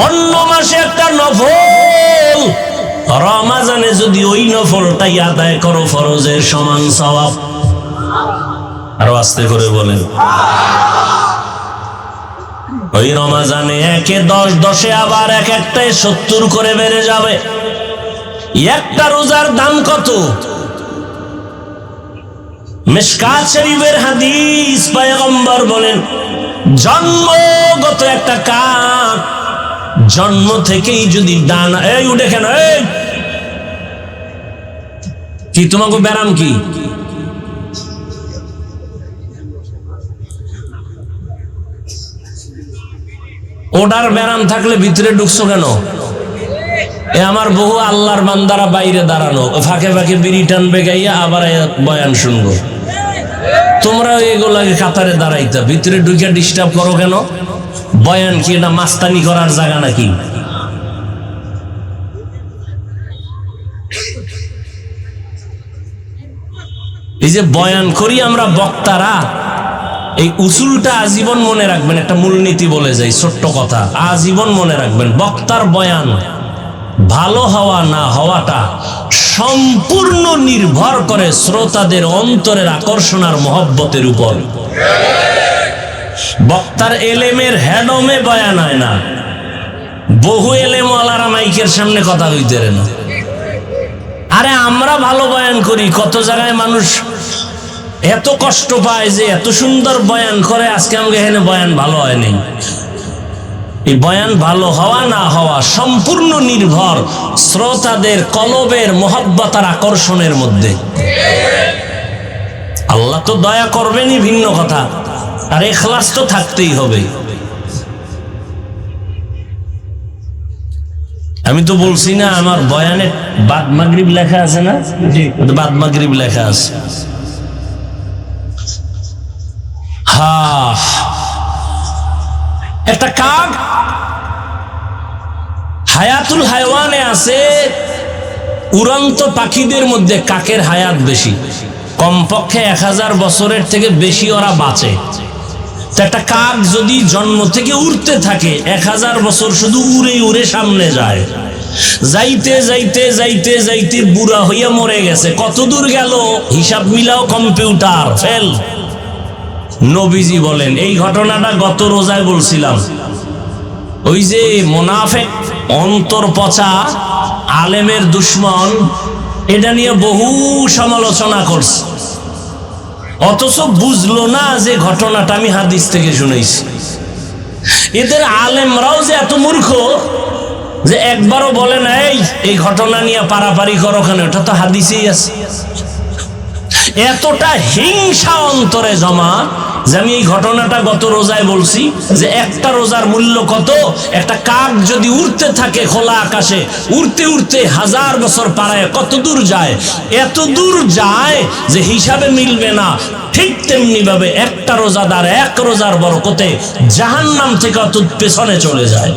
অন্য মাসে একটা নফল, রমাজানে যদি ওই নফলটাই আদায় করো ফরজের সমান সওয়াব। আরো আস্তে করে বলেন। ওই রমাজানে 1-এ 10, 10-এ আবার এক-একটায় 70 করে বেড়ে যাবে। একটা রোজার দাম কত? মিশকাত শরীফের হাদিস, পয়গম্বর বলেন জন্মগত একটা কাক জন্ম থেকেই যদি ডানা, এই উঠে কেন, এই কি তোমাকে ব্যারাম কি? ওটার ব্যারাম থাকলে ভিতরে ঢুকছো কেন? এ আমার বহু আল্লাহর বান্দারা বাইরে দাঁড়ানো, ফাঁকে ফাঁকে বিড়ি টানবে গাইয়া আবার বয়ান শুনবো। তোমরা এগুলাকে কাতারে দাঁড়াইতা, ভিতরে ঢুকে ডিস্টার্ব করো কেন? বয়ান কি এটা মাস্তানি করার জায়গা নাকি? এই যে বয়ান করি আমরা বক্তারা, এই উসুলটা আজীবন মনে রাখবেন। একটা মূলনীতি বলে যাই, ছোট্ট কথা, আজীবন মনে রাখবেন। বক্তার বয়ান ভালো হওয়া না হওয়াটা সম্পূর্ণ নির্ভর করে শ্রোতাদের অন্তরের আকর্ষণ আর মহব্বতের উপর। বক্তার এলেমের হেডমে বয়ান হয় না। বহু এলেমওয়ালারা মাইকের সামনে কথা কইতে না। আরে আমরা ভালো বয়ান করি, কত জায়গায় মানুষ এত কষ্ট পায় যে এত সুন্দর বয়ান করে, আজকে আমাকে এখানে বয়ান ভালো হয়নি। এই বয়ান ভালো হওয়া না হওয়া সম্পূর্ণ নির্ভর শ্রোতাদের কলবের মহব্বত আর আকর্ষণের মধ্যে। আল্লাহ তো দয়া করবেনই ভিন্ন কথা, আর ইখলাস তো থাকতেই হবে। আমি তো বলছি না আমার বয়ানে বাদ মাগরিব লেখা আছে না? বাদ মাগরিব লেখা আছে। একটা কাক হায়াতুল হায়ওয়ানে আছে, উড়ন্ত পাখিদের মধ্যে কাকের হায়াত বেশি, কমপক্ষে 1000 বছরের থেকে বেশি ওরা বাঁচে। একটা কাক যদি জন্ম থেকে উড়তে থাকে 1000 বছর শুধু উড়ে উড়ে সামনে যায়, যাইতে যাইতে যাইতে যাইতে বুড়া হইয়া মরে গেছে। কত দূর গেল হিসাব মিলাও, কম্পিউটার ফেল। নবীজি বলেন, এই ঘটনাটা গত রোজায় বলছিলাম, ওই যে মুনাফিক অন্তর পচা আলেমের দুশ্মন, এটা নিয়ে বহু সমালোচনা করছে, অথচ বুঝলো না যে ঘটনাটা আমি হাদিস থেকে শুনেছি। এদের আলেমরাও যে এত মূর্খ যে একবারও বলে না এই ঘটনা নিয়ে পারাপারি করো কেন, এটা তো হাদিসেই আছে। এতটা হিংসা অন্তরে জমা যে আমি এই ঘটনাটা গত রোজায় বলছি যে একটা রোজার মূল্য কত। একটা কাক যদি উড়তে থাকে খোলা আকাশে, উড়তে উড়তে 1000 বছর পারায় কত দূর যায়, এত দূর যায় যে হিসাবে মিলবে না। ঠিক তেমনি ভাবে একটা রোজাদার 1 রোজার বরকতে জাহান্নাম থেকে অত পেছনে চলে যায়।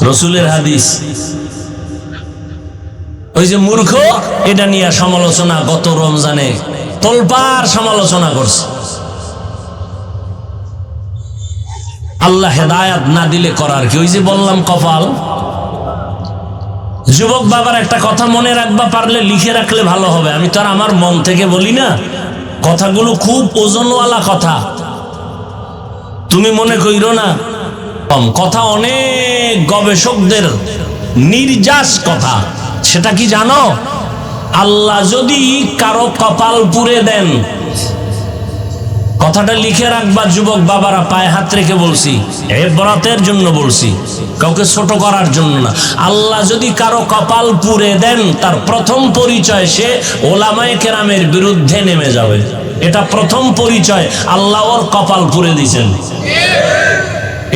রসুলের হাদিস। ওই যে মূর্খ, এটা নিয়ে সমালোচনা গত রমজানে তোলপাড় সমালোচনা করছে। আল্লাহ হেদায়াত না দিলে করার কি? ওই যে বললাম কপাল। যুবক বাবার একটা কথা মনে রাখবা, পারলে লিখে রাখলে ভালো হবে। আমি তো আর আমার মন থেকে বলি না, কথাগুলো খুব ওজনওয়ালা কথা, তুমি মনে কইরো না কথা। অনেক গবেষকদের নির্যাস কথা। সেটা কি জানো? আল্লাহ যদি কারো কপাল পুড়ে দেন, কথাটা লিখে রাখবা যুবক বাবারা, পায়ে হাত রেখে বলছি, ইবরাতের জন্য বলছি, কাউকে ছোট করার জন্য না। আল্লাহ যদি কারো কপাল পুড়ে দেন, তার প্রথম পরিচয় সে ওলামায়ে কেরামের বিরুদ্ধে নেমে যাবে। এটা প্রথম পরিচয়, আল্লাহ ওর কপাল পুড়ে দিয়েছেন।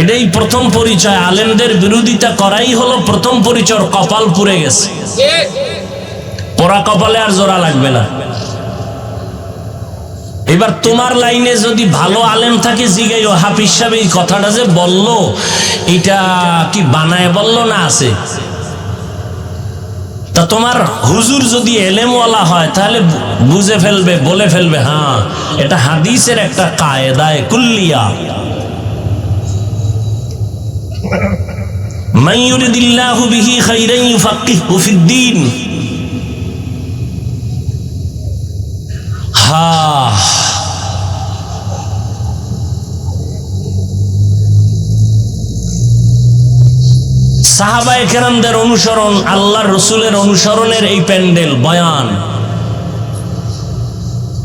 এটাই প্রথম পরিচয়। আলেমদের বিরোধিতা করাই হলো প্রথম পরিচয়, কপাল পুড়ে গেছে। পোড়া কপালে আর জোড়া লাগবে না। এবার তোমার লাইনে যদি ভালো আলেম থাকে, জিগাইও, হাফিজ সাহেব এই কথাটা যে বললো, এটা কি বানায় বললো না আছে? তা তোমার হুজুর যদি এলেমওয়ালা হয়, তাহলে বুঝে ফেলবে, বলে ফেলবে, হ্যাঁ এটা হাদিসের একটা কায়দায়ে কুল্লিয়া। মান ইউরিদিল্লাহু বিহি খাইরান ইউফাক্কিহু ফিদ্দীন। সাহাবায়ে কেরামদের অনুসরণ, আল্লাহর রসুলের অনুসরণের এই প্যান্ডেল বয়ান